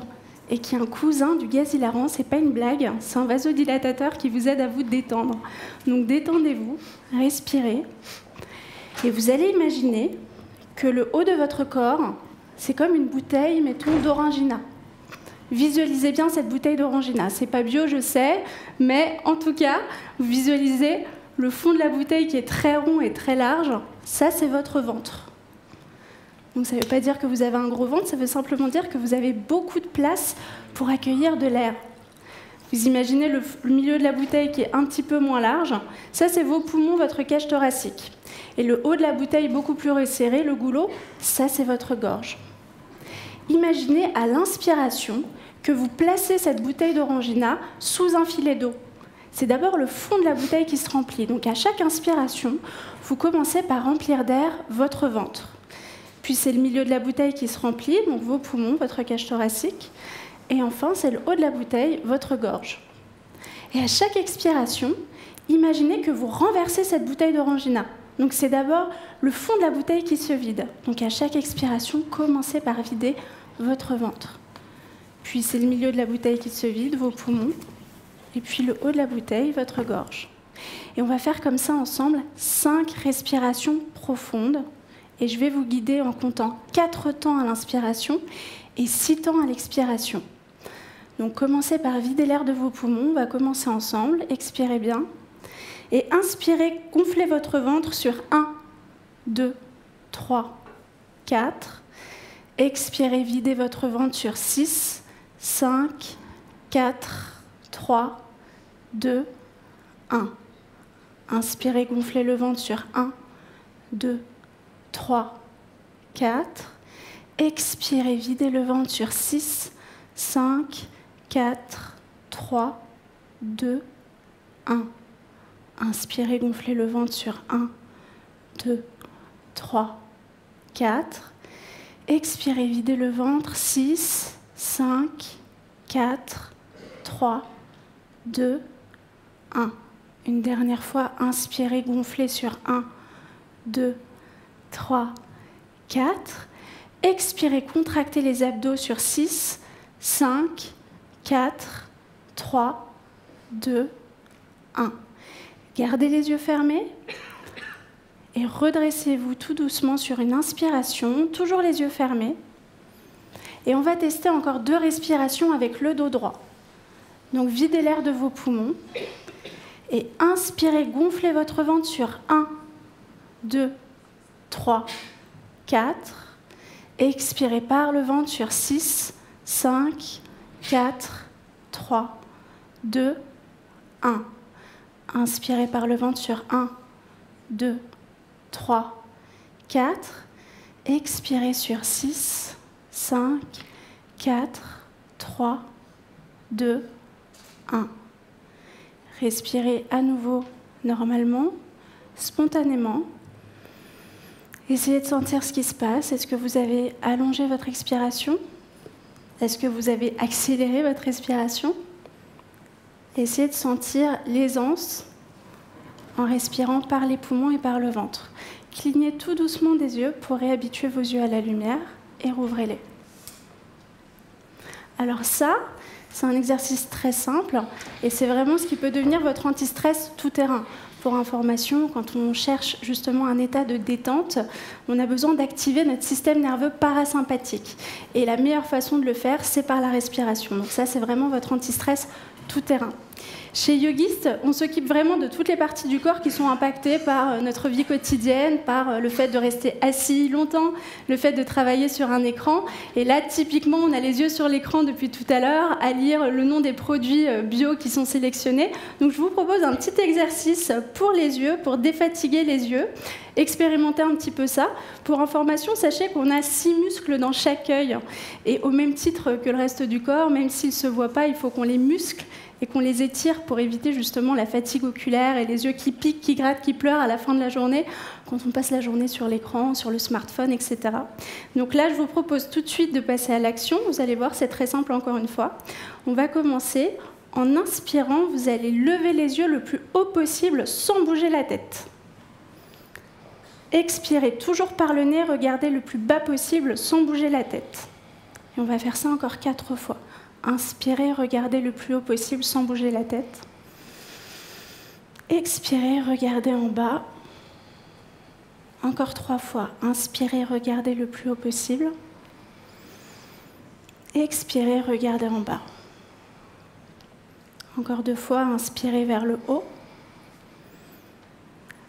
et qui est un cousin du gaz hilarant. C'est pas une blague, c'est un vasodilatateur qui vous aide à vous détendre. Donc détendez-vous, respirez. Et vous allez imaginer que le haut de votre corps, c'est comme une bouteille, mettons, d'orangina. Visualisez bien cette bouteille d'orangina. C'est pas bio, je sais, mais en tout cas, vous visualisez le fond de la bouteille qui est très rond et très large. Ça, c'est votre ventre. Donc ça ne veut pas dire que vous avez un gros ventre, ça veut simplement dire que vous avez beaucoup de place pour accueillir de l'air. Vous imaginez le milieu de la bouteille qui est un petit peu moins large. Ça, c'est vos poumons, votre cage thoracique. Et le haut de la bouteille beaucoup plus resserré, le goulot, ça, c'est votre gorge. Imaginez à l'inspiration que vous placez cette bouteille d'orangina sous un filet d'eau. C'est d'abord le fond de la bouteille qui se remplit. Donc à chaque inspiration, vous commencez par remplir d'air votre ventre. Puis c'est le milieu de la bouteille qui se remplit, donc vos poumons, votre cage thoracique. Et enfin, c'est le haut de la bouteille, votre gorge. Et à chaque expiration, imaginez que vous renversez cette bouteille d'orangina. Donc c'est d'abord le fond de la bouteille qui se vide. Donc à chaque expiration, commencez par vider votre ventre. Puis c'est le milieu de la bouteille qui se vide, vos poumons. Et puis le haut de la bouteille, votre gorge. Et on va faire comme ça ensemble 5 respirations profondes. Et je vais vous guider en comptant 4 temps à l'inspiration et 6 temps à l'expiration. Donc commencez par vider l'air de vos poumons. On va commencer ensemble. Expirez bien. Et inspirez, gonflez votre ventre sur 1, 2, 3, 4. Expirez, videz votre ventre sur 6, 5, 4, 3, 2, 1. Inspirez, gonflez le ventre sur 1, 2, 3, 4. Expirez, videz le ventre sur 6, 5, 4, 3, 2, 1. Inspirez, gonflez le ventre sur 1, 2, 3, 4. Expirez, videz le ventre, 6, 5, 4, 3, 2, 1. Une dernière fois, inspirez, gonflez sur 1, 2, 3, 4. Expirez, contractez les abdos sur 6, 5, 4, 3, 2, 1. Gardez les yeux fermés et redressez-vous tout doucement sur une inspiration, toujours les yeux fermés. Et on va tester encore 2 respirations avec le dos droit. Donc videz l'air de vos poumons et inspirez, gonflez votre ventre sur 1, 2, 3, 4. Expirez par le ventre sur 6, 5, 4, 3, 2, 1. Inspirez par le ventre sur 1, 2, 3, 4. Expirez sur 6, 5, 4, 3, 2, 1. Respirez à nouveau normalement, spontanément. Essayez de sentir ce qui se passe. Est-ce que vous avez allongé votre expiration? Est-ce que vous avez accéléré votre respiration? Essayez de sentir l'aisance en respirant par les poumons et par le ventre. Clignez tout doucement des yeux pour réhabituer vos yeux à la lumière et rouvrez-les. Alors ça, c'est un exercice très simple et c'est vraiment ce qui peut devenir votre anti-stress tout-terrain. Pour information, quand on cherche justement un état de détente, on a besoin d'activer notre système nerveux parasympathique. Et la meilleure façon de le faire, c'est par la respiration. Donc ça, c'est vraiment votre anti-stress tout-terrain. Chez Yogist, on s'occupe vraiment de toutes les parties du corps qui sont impactées par notre vie quotidienne, par le fait de rester assis longtemps, le fait de travailler sur un écran. Et là, typiquement, on a les yeux sur l'écran depuis tout à l'heure, à lire le nom des produits bio qui sont sélectionnés. Donc, je vous propose un petit exercice pour les yeux, pour défatiguer les yeux. Expérimentez un petit peu ça. Pour information, sachez qu'on a 6 muscles dans chaque œil. Et au même titre que le reste du corps, même s'ils ne se voient pas, il faut qu'on les muscle et qu'on les étire pour éviter justement la fatigue oculaire et les yeux qui piquent, qui grattent, qui pleurent à la fin de la journée quand on passe la journée sur l'écran, sur le smartphone, etc. Donc là, je vous propose tout de suite de passer à l'action. Vous allez voir, c'est très simple encore une fois. On va commencer en inspirant. Vous allez lever les yeux le plus haut possible sans bouger la tête. Expirez toujours par le nez, regardez le plus bas possible sans bouger la tête. Et on va faire ça encore 4 fois. Inspirez, regardez le plus haut possible sans bouger la tête. Expirez, regardez en bas. Encore 3 fois. Inspirez, regardez le plus haut possible. Expirez, regardez en bas. Encore 2 fois. Inspirez vers le haut.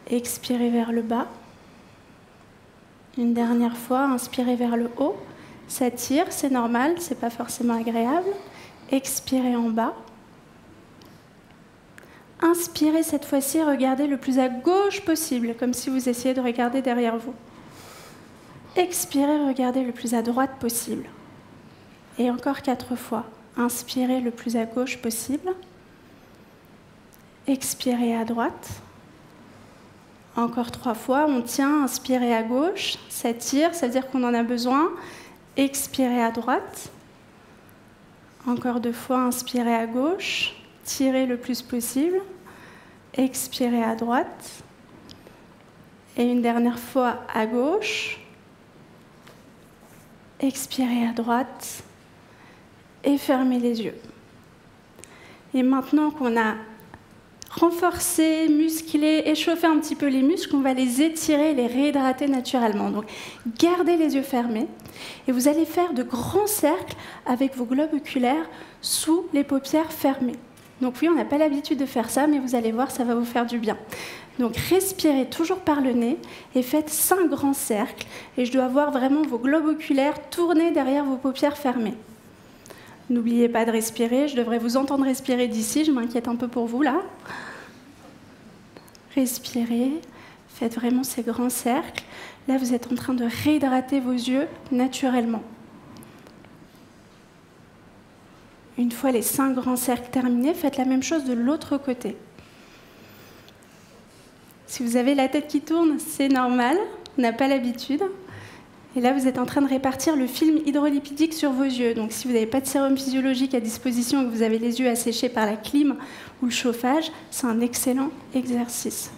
Expirez vers le bas. Une dernière fois. Inspirez vers le haut. Ça tire, c'est normal, c'est pas forcément agréable. Expirez en bas. Inspirez cette fois-ci, regardez le plus à gauche possible, comme si vous essayiez de regarder derrière vous. Expirez, regardez le plus à droite possible. Et encore 4 fois. Inspirez le plus à gauche possible. Expirez à droite. Encore 3 fois, on tient, inspirez à gauche, ça tire, ça veut dire qu'on en a besoin. Expirez à droite. Encore 2 fois, inspirez à gauche. Tirez le plus possible. Expirez à droite. Et une dernière fois à gauche. Expirez à droite. Et fermez les yeux. Et maintenant qu'on a renforcer, muscler, échauffer un petit peu les muscles, on va les étirer, les réhydrater naturellement. Donc, gardez les yeux fermés et vous allez faire de grands cercles avec vos globes oculaires sous les paupières fermées. Donc oui, on n'a pas l'habitude de faire ça, mais vous allez voir, ça va vous faire du bien. Donc, respirez toujours par le nez et faites 5 grands cercles. Et je dois voir vraiment vos globes oculaires tourner derrière vos paupières fermées. N'oubliez pas de respirer. Je devrais vous entendre respirer d'ici. Je m'inquiète un peu pour vous, là. Respirez. Faites vraiment ces grands cercles. Là, vous êtes en train de réhydrater vos yeux naturellement. Une fois les 5 grands cercles terminés, faites la même chose de l'autre côté. Si vous avez la tête qui tourne, c'est normal, on n'a pas l'habitude. Et là, vous êtes en train de répartir le film hydrolipidique sur vos yeux. Donc, si vous n'avez pas de sérum physiologique à disposition et que vous avez les yeux asséchés par la clim ou le chauffage, c'est un excellent exercice.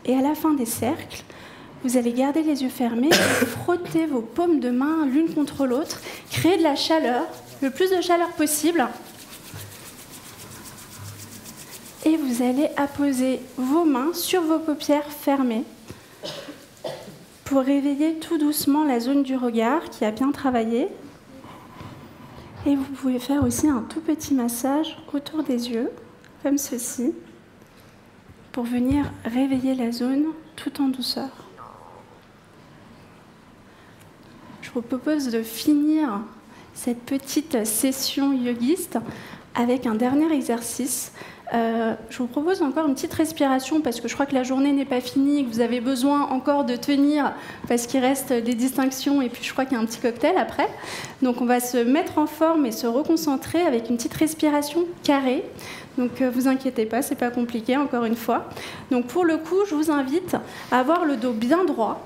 Et à la fin des cercles, vous allez garder les yeux fermés et frotter vos paumes de main l'une contre l'autre, créer de la chaleur, le plus de chaleur possible. Et vous allez apposer vos mains sur vos paupières fermées pour réveiller tout doucement la zone du regard qui a bien travaillé. Et vous pouvez faire aussi un tout petit massage autour des yeux, comme ceci, pour venir réveiller la zone tout en douceur. Je vous propose de finir cette petite session yogiste avec un dernier exercice. Je vous propose encore une petite respiration parce que je crois que la journée n'est pas finie et que vous avez besoin encore de tenir parce qu'il reste des distinctions et puis je crois qu'il y a un petit cocktail après. Donc on va se mettre en forme et se reconcentrer avec une petite respiration carrée. Donc vous inquiétez pas, c'est pas compliqué encore une fois. Donc pour le coup, je vous invite à avoir le dos bien droit.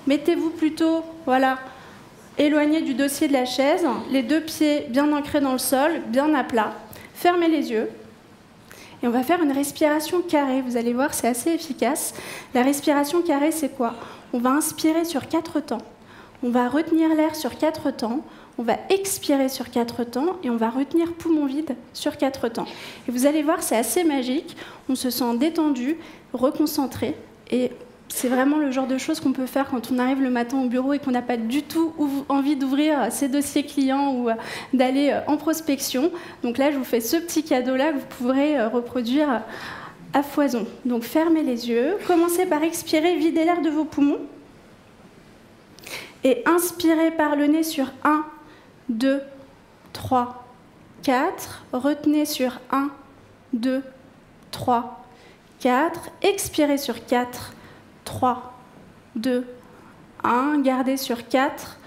Mettez-vous plutôt, voilà, éloigné du dossier de la chaise, les 2 pieds bien ancrés dans le sol, bien à plat. Fermez les yeux. Et on va faire une respiration carrée. Vous allez voir, c'est assez efficace. La respiration carrée, c'est quoi? On va inspirer sur 4 temps. On va retenir l'air sur 4 temps. On va expirer sur 4 temps. Et on va retenir poumon vide sur 4 temps. Et vous allez voir, c'est assez magique. On se sent détendu, reconcentré. Et c'est vraiment le genre de choses qu'on peut faire quand on arrive le matin au bureau et qu'on n'a pas du tout envie d'ouvrir ses dossiers clients ou d'aller en prospection. Donc là, je vous fais ce petit cadeau-là que vous pourrez reproduire à foison. Donc fermez les yeux, commencez par expirer, videz l'air de vos poumons. Et inspirez par le nez sur 1, 2, 3, 4. Retenez sur 1, 2, 3, 4. Expirez sur 4, 3, 2, 1. Gardez sur 4,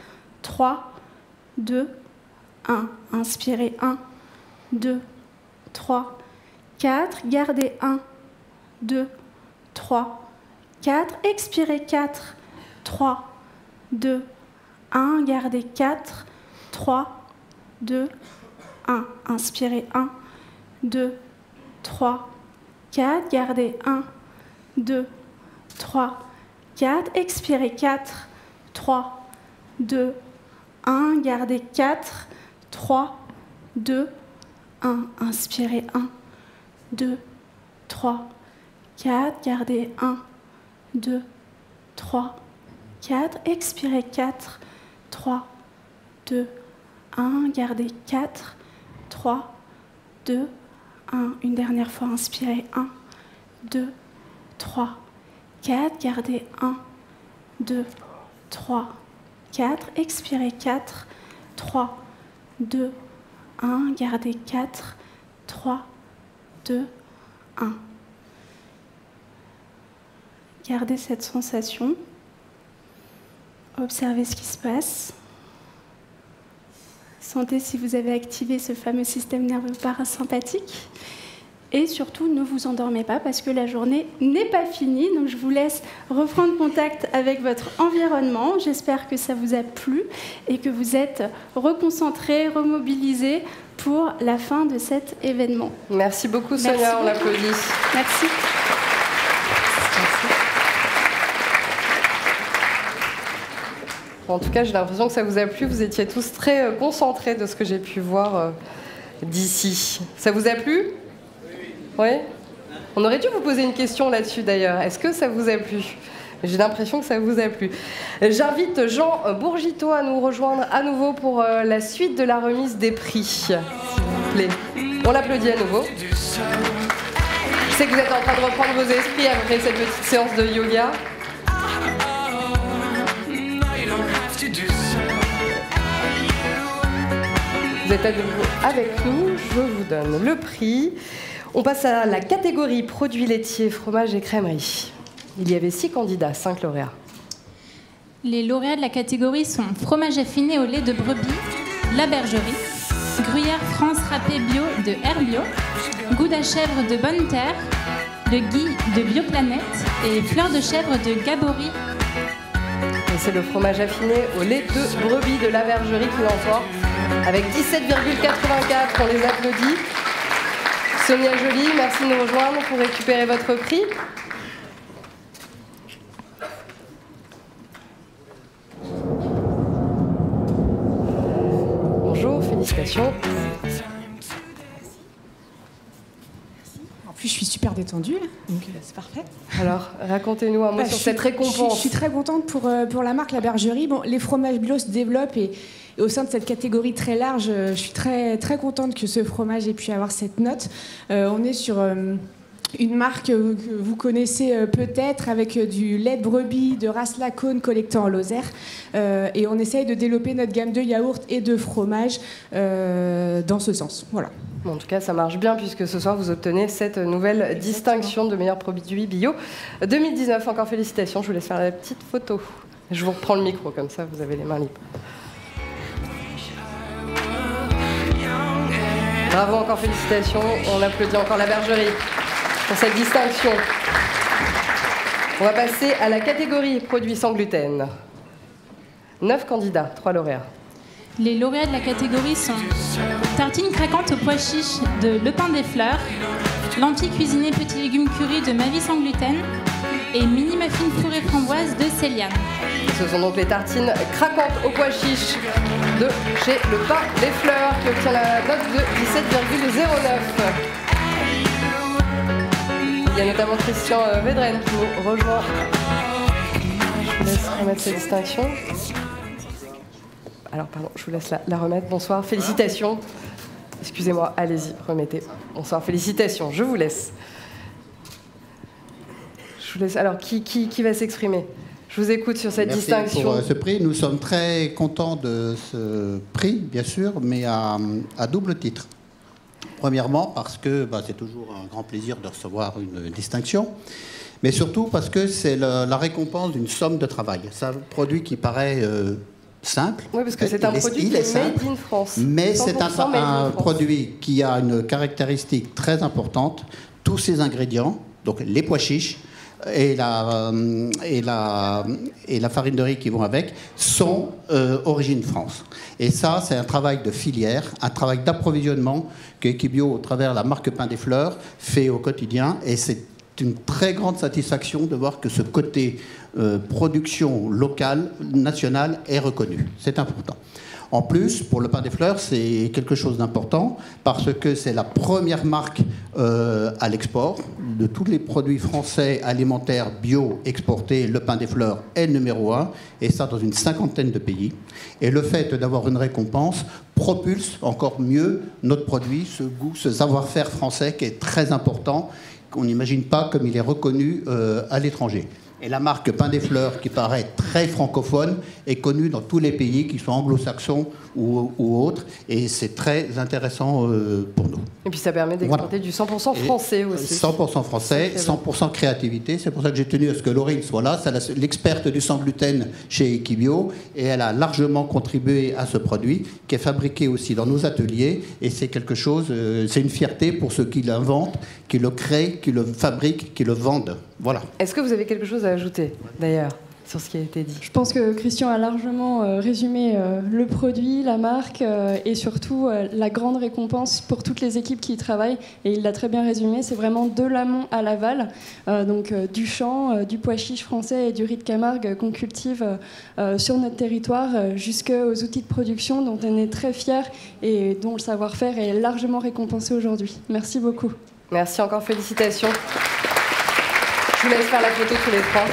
3, 2, 1. Inspirez 1, 2, 3, 4. Gardez 1, 2, 3, 4. Expirez 4, 3, 2, 1. Gardez 4, 3, 2, 1. Inspirez 1, 2, 3, 4. Gardez 1, 2, 3, 4. Expirez 4, 3, 2, 1. Gardez 4, 3, 2, 1. Inspirez 1, 2, 3, 4. Gardez 1, 2, 3, 4. Expirez 4, 3, 2, 1. Gardez 4, 3, 2, 1. Une dernière fois, inspirez 1, 2, 3, 4. Gardez 1, 2, 3, 4. Expirez 4, 3, 2, 1. Gardez 4, 3, 2, 1. Gardez cette sensation. Observez ce qui se passe. Sentez si vous avez activé ce fameux système nerveux parasympathique. Et surtout, ne vous endormez pas parce que la journée n'est pas finie. Donc, je vous laisse reprendre contact avec votre environnement. J'espère que ça vous a plu et que vous êtes reconcentrés, remobilisés pour la fin de cet événement. Merci beaucoup, Sonia. Merci beaucoup. On l'applaudit. Merci. En tout cas, j'ai l'impression que ça vous a plu. Vous étiez tous très concentrés de ce que j'ai pu voir d'ici. Ça vous a plu ? Oui. On aurait dû vous poser une question là-dessus d'ailleurs. Est-ce que ça vous a plu ? J'ai l'impression que ça vous a plu. J'invite Jean Bourgito à nous rejoindre à nouveau pour la suite de la remise des prix. S'il vous plaît. On l'applaudit à nouveau. Je sais que vous êtes en train de reprendre vos esprits après cette petite séance de yoga. Vous êtes à nouveau avec nous, je vous donne le prix. On passe à la catégorie produits laitiers, fromage et crèmerie. Il y avait 6 candidats, 5 lauréats. Les lauréats de la catégorie sont fromage affiné au lait de brebis, La Bergerie, Gruyère France râpé bio de Herbio, Gouda chèvre de Bonne Terre, le Guy de Bioplanète et Fleur de chèvre de Gabory. Et c'est le fromage affiné au lait de brebis de La Bergerie qui l'emporte avec 17,84. On les applaudit. Sonia Joly, merci de nous rejoindre pour récupérer votre prix. Bonjour, félicitations. En plus, je suis super détendue, là, donc c'est parfait. Alors, racontez-nous un mot sur cette récompense. Je suis très contente pour la marque La Bergerie. Bon, les fromages bio se développent et au sein de cette catégorie très large, je suis très, très contente que ce fromage ait pu avoir cette note. On est sur une marque que vous connaissez peut-être, avec du lait de brebis de race Lacaune collecté en Lozère. Et on essaye de développer notre gamme de yaourts et de fromages dans ce sens. Voilà. Bon, en tout cas, ça marche bien puisque ce soir, vous obtenez cette nouvelle distinction de meilleur produit bio 2019. Encore félicitations, je vous laisse faire la petite photo. Je vous reprends le micro, comme ça, vous avez les mains libres. Bravo, encore félicitations. On applaudit encore La Bergerie pour cette distinction. On va passer à la catégorie produits sans gluten. 9 candidats, 3 lauréats. Les lauréats de la catégorie sont tartine craquante aux pois chiches de Le Pain des Fleurs, Lampi cuisiné petits légumes curry de Ma Vie sans gluten et mini muffin fourré framboise de Céliane. Ce sont donc les tartines craquantes aux pois chiches de chez Le Pain des Fleurs qui obtient la note de 17,09. Il y a notamment Christian Vedren qui nous rejoint. Je vous laisse remettre cette distinction. Alors, pardon, je vous laisse la remettre. Bonsoir, félicitations. Excusez-moi, allez-y, remettez. Bonsoir, félicitations, je vous laisse. Alors, qui va s'exprimer? Je vous écoute sur cette distinction. Merci pour ce prix. Nous sommes très contents de ce prix, bien sûr, mais à double titre. Premièrement, parce que c'est toujours un grand plaisir de recevoir une distinction, mais surtout parce que c'est la récompense d'une somme de travail. C'est un produit qui paraît simple. Oui, parce que c'est un produit qui est made in France. Mais c'est un produit qui a une caractéristique très importante. Tous ses ingrédients, donc les pois chiches, et la farine de riz qui vont avec, sont origine France. Et ça, c'est un travail de filière, un travail d'approvisionnement que Equibio, au travers de la marque Pain des Fleurs, fait au quotidien. Et c'est une très grande satisfaction de voir que ce côté production locale, nationale, est reconnu. C'est important. En plus, pour le Pain des Fleurs, c'est quelque chose d'important parce que c'est la première marque à l'export. De tous les produits français alimentaires bio exportés, le Pain des Fleurs est le numéro 1, et ça dans une 50aine de pays. Et le fait d'avoir une récompense propulse encore mieux notre produit, ce goût, ce savoir-faire français qui est très important, qu'on n'imagine pas comme il est reconnu à l'étranger. Et la marque Pain des Fleurs, qui paraît très francophone, est connue dans tous les pays, qui soient anglo-saxons ou autres. Et c'est très intéressant pour nous. Et puis ça permet d'exporter du 100% français aussi. 100% français, 100% créativité. C'est pour ça que j'ai tenu à ce que Laurine soit là. C'est l'experte du sans gluten chez Equibio. Et elle a largement contribué à ce produit, qui est fabriqué aussi dans nos ateliers. Et c'est quelque chose, c'est une fierté pour ceux qui l'inventent, qui le créent, qui le fabriquent, qui le vendent. Voilà. Est-ce que vous avez quelque chose à ajouter, d'ailleurs, sur ce qui a été dit? Je pense que Christian a largement résumé le produit, la marque et surtout la grande récompense pour toutes les équipes qui y travaillent. Et il l'a très bien résumé, c'est vraiment de l'amont à l'aval, donc du champ, du pois chiche français et du riz de Camargue qu'on cultive sur notre territoire, jusqu'aux outils de production dont on est très fiers et dont le savoir-faire est largement récompensé aujourd'hui. Merci beaucoup. Merci encore, félicitations. Je vous laisse faire la photo tous les trois.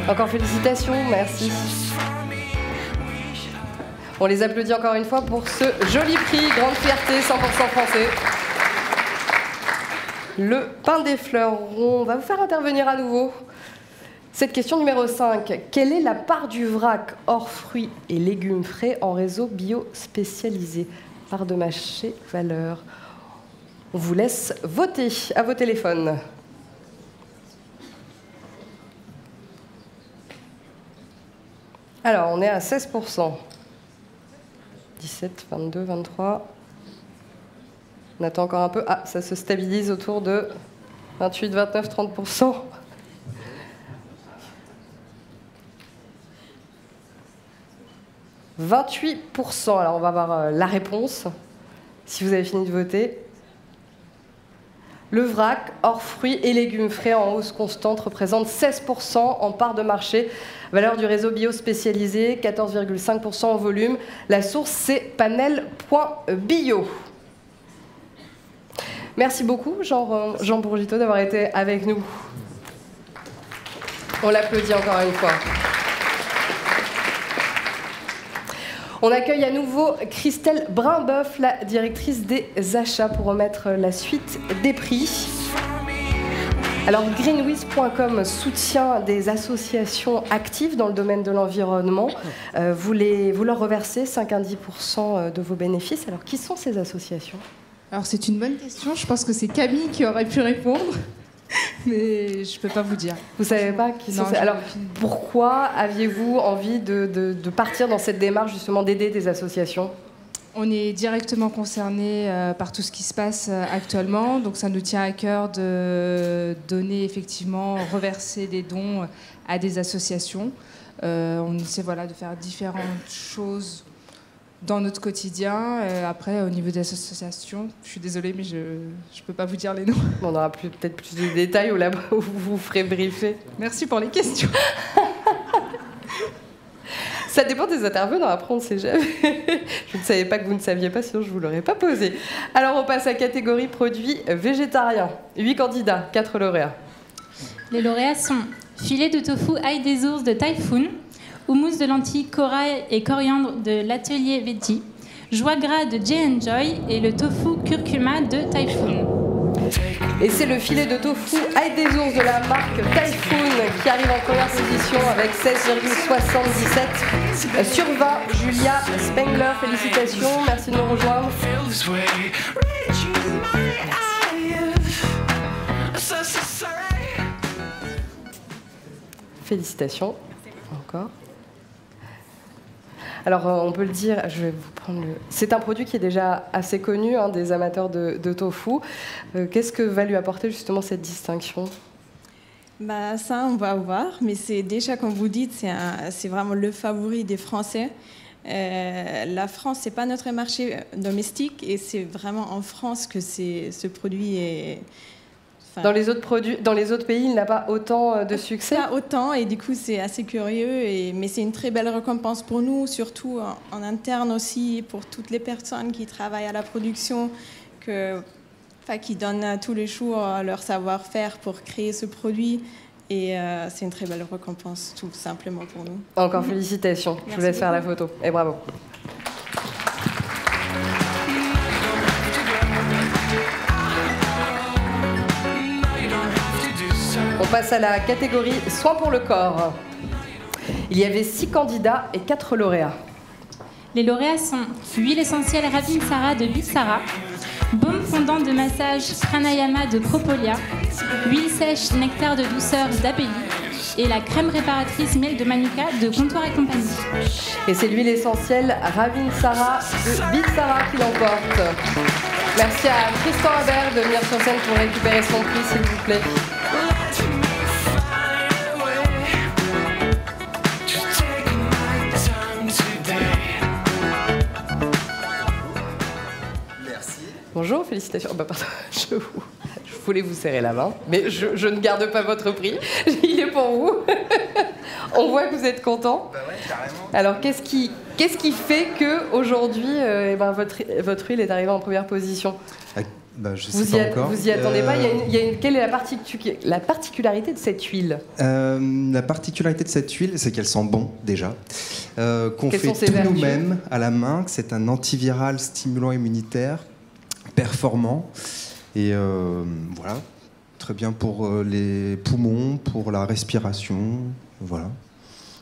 Encore félicitations, merci. On les applaudit encore une fois pour ce joli prix, grande fierté, 100% français. Le Pain des Fleurs. On va vous faire intervenir à nouveau. Cette question numéro 5. Quelle est la part du vrac hors fruits et légumes frais en réseau bio spécialisé? part de marché, valeur. On vous laisse voter à vos téléphones. Alors, on est à 16%. 17, 22, 23. On attend encore un peu. Ah, ça se stabilise autour de 28, 29, 30%. « 28%. Alors, on va voir la réponse, si vous avez fini de voter. Le vrac, hors fruits et légumes frais en hausse constante, représente 16% en part de marché. Valeur du réseau bio spécialisé, 14,5% en volume. La source, c'est panel.bio. Merci beaucoup, Jean Bourgito, d'avoir été avec nous. On l'applaudit encore une fois. On accueille à nouveau Christelle Brimboeuf, la directrice des achats, pour remettre la suite des prix. Alors, greenwiz.com soutient des associations actives dans le domaine de l'environnement. Vous leur reversez 5 à 10% de vos bénéfices. Alors, qui sont ces associations ? Alors, c'est une bonne question. Je pense que c'est Camille qui aurait pu répondre. Mais je ne peux pas vous dire. Vous ne savez pas qui sont ces... Alors, pourquoi aviez-vous envie de partir dans cette démarche, justement, d'aider des associations ? On est directement concerné par tout ce qui se passe actuellement. Donc, ça nous tient à cœur de donner, effectivement, reverser des dons à des associations. On essaie de faire différentes choses dans notre quotidien. Après, au niveau des associations, je suis désolée, mais je ne peux pas vous dire les noms. On aura peut-être plus de détails où vous vous ferez briefer. Merci pour les questions. Ça dépend des intervenants, après on ne sait jamais. Je ne savais pas que vous ne saviez pas, sinon je ne vous l'aurais pas posé. Alors on passe à la catégorie produits végétariens. 8 candidats, 4 lauréats. Les lauréats sont filet de tofu ail des ours de Typhoon, houmous de lentilles, corail et coriandre de l'atelier Veggie, joie gras de J&Joy et le tofu curcuma de Typhoon. Et c'est le filet de tofu ail des ours de la marque Typhoon qui arrive en première position avec 16,77 sur 20. Julia Spengler, félicitations, merci de nous rejoindre. Félicitations, encore. Alors, on peut le dire, je vais vous prendre le... C'est un produit qui est déjà assez connu des amateurs de tofu. Qu'est-ce que va lui apporter justement cette distinction ? Ça, on va voir, mais c'est déjà, comme vous dites, c'est vraiment le favori des Français. La France, c'est pas notre marché domestique et c'est vraiment en France que ce produit est... Dans les autres pays, il n'a pas autant de succès. Pas autant, et du coup, c'est assez curieux. Mais c'est une très belle récompense pour nous, surtout en interne aussi, pour toutes les personnes qui travaillent à la production, qui donnent tous les jours leur savoir-faire pour créer ce produit. Et c'est une très belle récompense, tout simplement pour nous. Encore félicitations. Merci. Je vous laisse faire la photo. Et bravo. On passe à la catégorie soins pour le corps. Il y avait 6 candidats et 4 lauréats. Les lauréats sont huile essentielle Ravin Sara de Bitsara, baume fondant de massage Pranayama de Propolia, huile sèche nectar de douceur d'Abelli et la crème réparatrice miel de Manuka de Comptoir et Compagnie. Et c'est l'huile essentielle Ravin Sara de Bitsara qui l'emporte. Merci à Tristan Habert de venir sur scène pour récupérer son prix, s'il vous plaît. Bonjour, félicitations. Oh pardon, je voulais vous serrer la main, mais je ne garde pas votre prix. Il est pour vous. On voit que vous êtes content. Bah ouais, carrément. Alors, qu'est-ce qui fait qu'aujourd'hui, votre huile est arrivée en première position ? Je sais pas encore. Vous y attendez pas. Quelle est la particularité de cette huile ? La particularité de cette huile, c'est qu'elle sent bon déjà. Qu'on fait tout nous-mêmes à la main, que c'est un antiviral stimulant immunitaire, performant. Et voilà, très bien pour les poumons, pour la respiration. Voilà.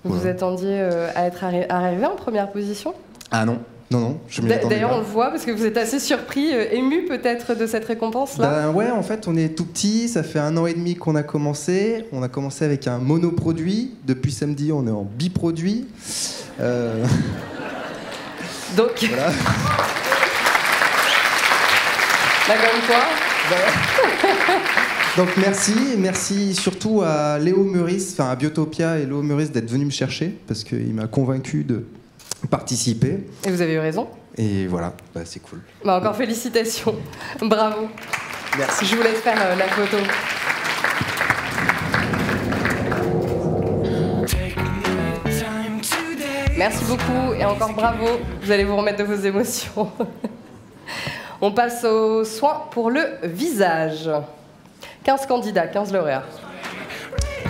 Vous attendiez à être arrivé en première position ? Ah non. Non, je m'y attendais D'ailleurs, pas. on le voit parce que vous êtes assez surpris, ému peut-être de cette récompense-là. Ouais, en fait, on est tout petit. Ça fait 1 an et demi qu'on a commencé. On a commencé avec un monoproduit. Depuis samedi, on est en biproduit. Donc. Voilà. Bah, comme quoi. Donc merci surtout à Léo Meurice, à Biotopia et Léo Meurice d'être venu me chercher parce qu'il m'a convaincu de participer. Et vous avez eu raison. Et voilà, c'est cool. Bah, encore félicitations, bravo. Merci. Je vous laisse faire la photo. Merci beaucoup et encore bravo, vous allez vous remettre de vos émotions. On passe aux soins pour le visage. 15 candidats, 15 lauréats.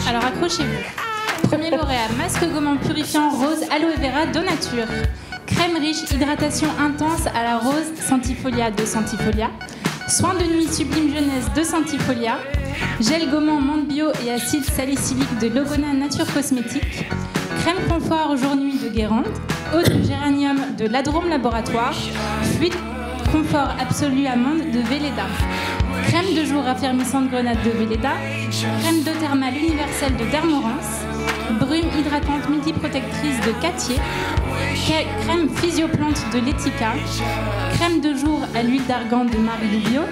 Alors accrochez-vous. Premier lauréat, masque gommant purifiant rose aloe vera Donature. Crème riche, hydratation intense à la rose Centifolia de Centifolia. Soin de nuit sublime jeunesse de Centifolia. Gel gommant menthe bio et acide salicylique de Logona Nature Cosmétique. Crème confort jour-nuit de Guérande. Eau de géranium de l'Adrome Laboratoire. Fluide confort absolu amande de Velleda. Crème de jour raffermissante grenade de Velleda. Crème d'eau thermale universelle de Dermorance. Brume hydratante multiprotectrice de Catier. Crème physioplante de Letica. Crème de jour à l'huile d'argan de Marie Loubio.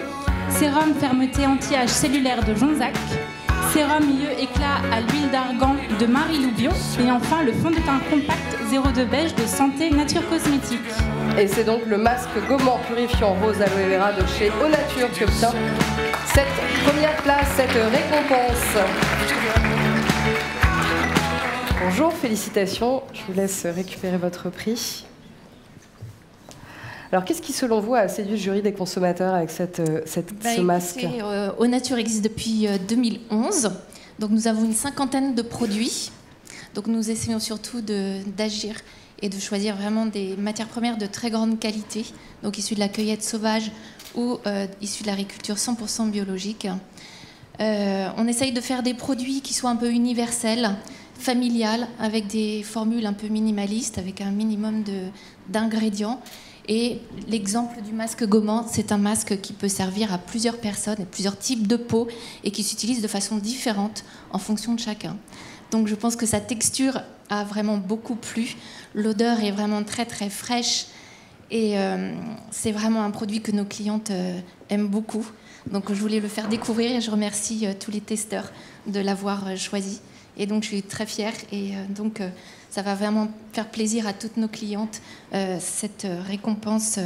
Sérum fermeté anti-âge cellulaire de Jonzac. Sérum mieux éclat à l'huile d'argan de Marie Loubio. Et enfin le fond de teint compact 02 beige de Santé Nature Cosmétique. Et c'est donc le masque gommant purifiant rose aloe vera de chez Eau Nature qui obtient cette première place, cette récompense. Bonjour, félicitations. Je vous laisse récupérer votre prix. Alors, qu'est-ce qui, selon vous, a séduit le jury des consommateurs avec ce masque ? Eau Nature existe depuis 2011. Donc, nous avons une 50aine de produits. Donc, nous essayons surtout d'agir et de choisir vraiment des matières premières de très grande qualité, donc issues de la cueillette sauvage ou issues de l'agriculture 100% biologique. On essaye de faire des produits qui soient un peu universels, familiales, avec des formules un peu minimalistes, avec un minimum d'ingrédients. Et l'exemple du masque gommant, c'est un masque qui peut servir à plusieurs personnes et plusieurs types de peau et qui s'utilise de façon différente en fonction de chacun. Donc je pense que sa texture a vraiment beaucoup plu. L'odeur est vraiment très très fraîche et c'est vraiment un produit que nos clientes aiment beaucoup. Donc je voulais le faire découvrir et je remercie tous les testeurs de l'avoir choisi. Et donc je suis très fière et donc ça va vraiment faire plaisir à toutes nos clientes cette récompense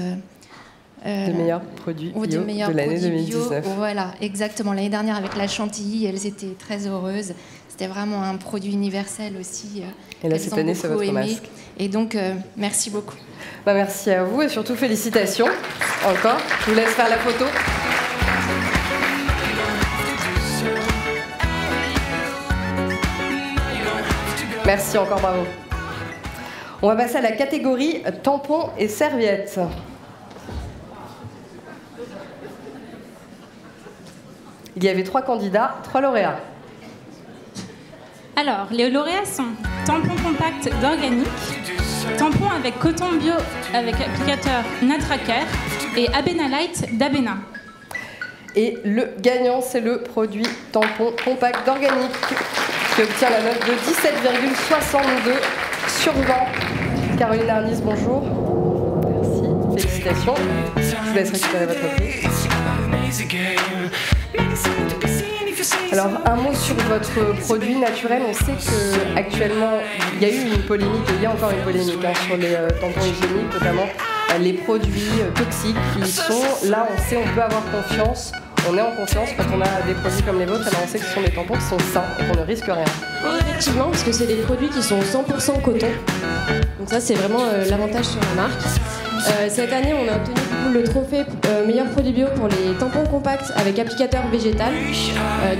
des meilleurs produits bio de l'année 2019. Voilà, exactement. L'année dernière avec la chantilly, elles étaient très heureuses. C'était vraiment un produit universel aussi. Et là, cette année, c'est votre masque. Et donc, merci beaucoup. Merci à vous et surtout félicitations encore. Je vous laisse faire la photo. Merci encore, bravo. On va passer à la catégorie tampons et serviettes. Il y avait 3 candidats, 3 lauréats. Alors, les lauréats sont tampon compact d'Organic, tampon avec coton bio avec applicateur Natraker et Abena Light d'Abena. Et le gagnant, c'est le produit tampon compact d'Organic qui obtient la note de 17,62 sur 20. Caroline Arnis, bonjour. Merci, félicitations. Je vous laisse récupérer votre prix. Alors, un mot sur votre produit naturel. On sait qu'actuellement, il y a eu une polémique, et il y a encore une polémique sur les tampons hygiéniques, notamment les produits toxiques qui sont là. On sait, on peut avoir confiance. On est en confiance quand on a des produits comme les vôtres. Alors on sait que ce sont des tampons qui sont sains et qu'on ne risque rien. Oui, effectivement, parce que c'est des produits qui sont 100% coton. Donc ça, c'est vraiment l'avantage sur la marque. Cette année, on a obtenu du coup, le trophée meilleur produit bio pour les tampons compacts avec applicateur végétal.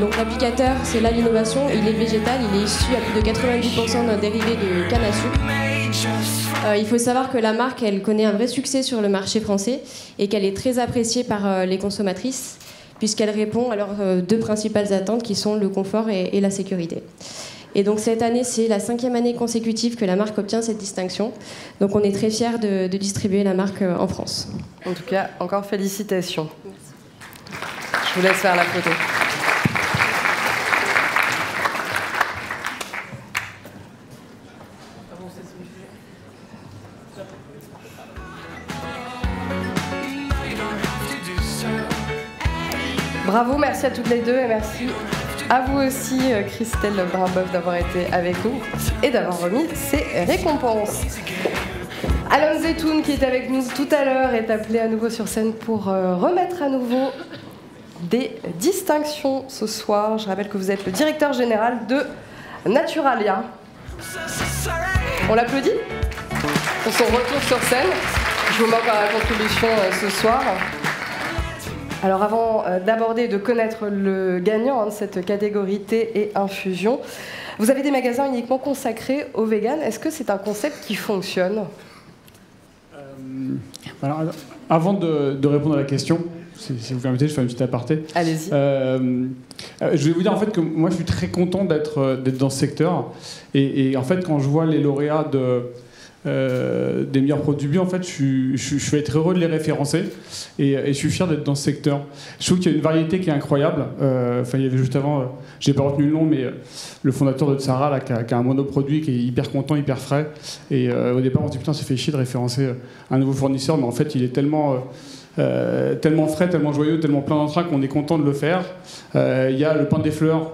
Donc l'applicateur, c'est là l'innovation. Il est végétal, il est issu à plus de 90% d'un dérivé de canne à sucre. Il faut savoir que la marque, elle connaît un vrai succès sur le marché français et qu'elle est très appréciée par les consommatrices, puisqu'elle répond à leurs 2 principales attentes qui sont le confort et la sécurité. Et donc cette année, c'est la 5e année consécutive que la marque obtient cette distinction. Donc on est très fiers de distribuer la marque en France. En tout cas, encore félicitations. Je vous laisse faire la photo. Bravo, merci à toutes les deux et merci à vous aussi, Christelle Brimboeuf, d'avoir été avec nous et d'avoir remis ces récompenses. Alon Zetoun, qui est avec nous tout à l'heure, est appelé à nouveau sur scène pour remettre à nouveau des distinctions ce soir. Je rappelle que vous êtes le directeur général de Naturalia. On l'applaudit pour son retour sur scène. Je vous manque à la contribution ce soir. Alors avant d'aborder et de connaître le gagnant de cette catégorie thé et infusion, vous avez des magasins uniquement consacrés au vegan. Est-ce que c'est un concept qui fonctionne ? Alors, avant de répondre à la question, si vous permettez, je fais une petite aparté. Allez-y. Je vais vous dire en fait que moi je suis très content d'être dans ce secteur. Et en fait, quand je vois les lauréats des meilleurs produits bio, en fait, je vais être heureux de les référencer et je suis fier d'être dans ce secteur. Je trouve qu'il y a une variété qui est incroyable. Il y avait juste avant, j'ai pas retenu le nom, mais le fondateur de Tsara là, qui a un monoproduit qui est hyper content, hyper frais. Et au départ, on se dit putain, ça fait chier de référencer un nouveau fournisseur, mais en fait, il est tellement frais, tellement joyeux, tellement plein d'entrain qu'on est content de le faire. Il y a le pain des fleurs,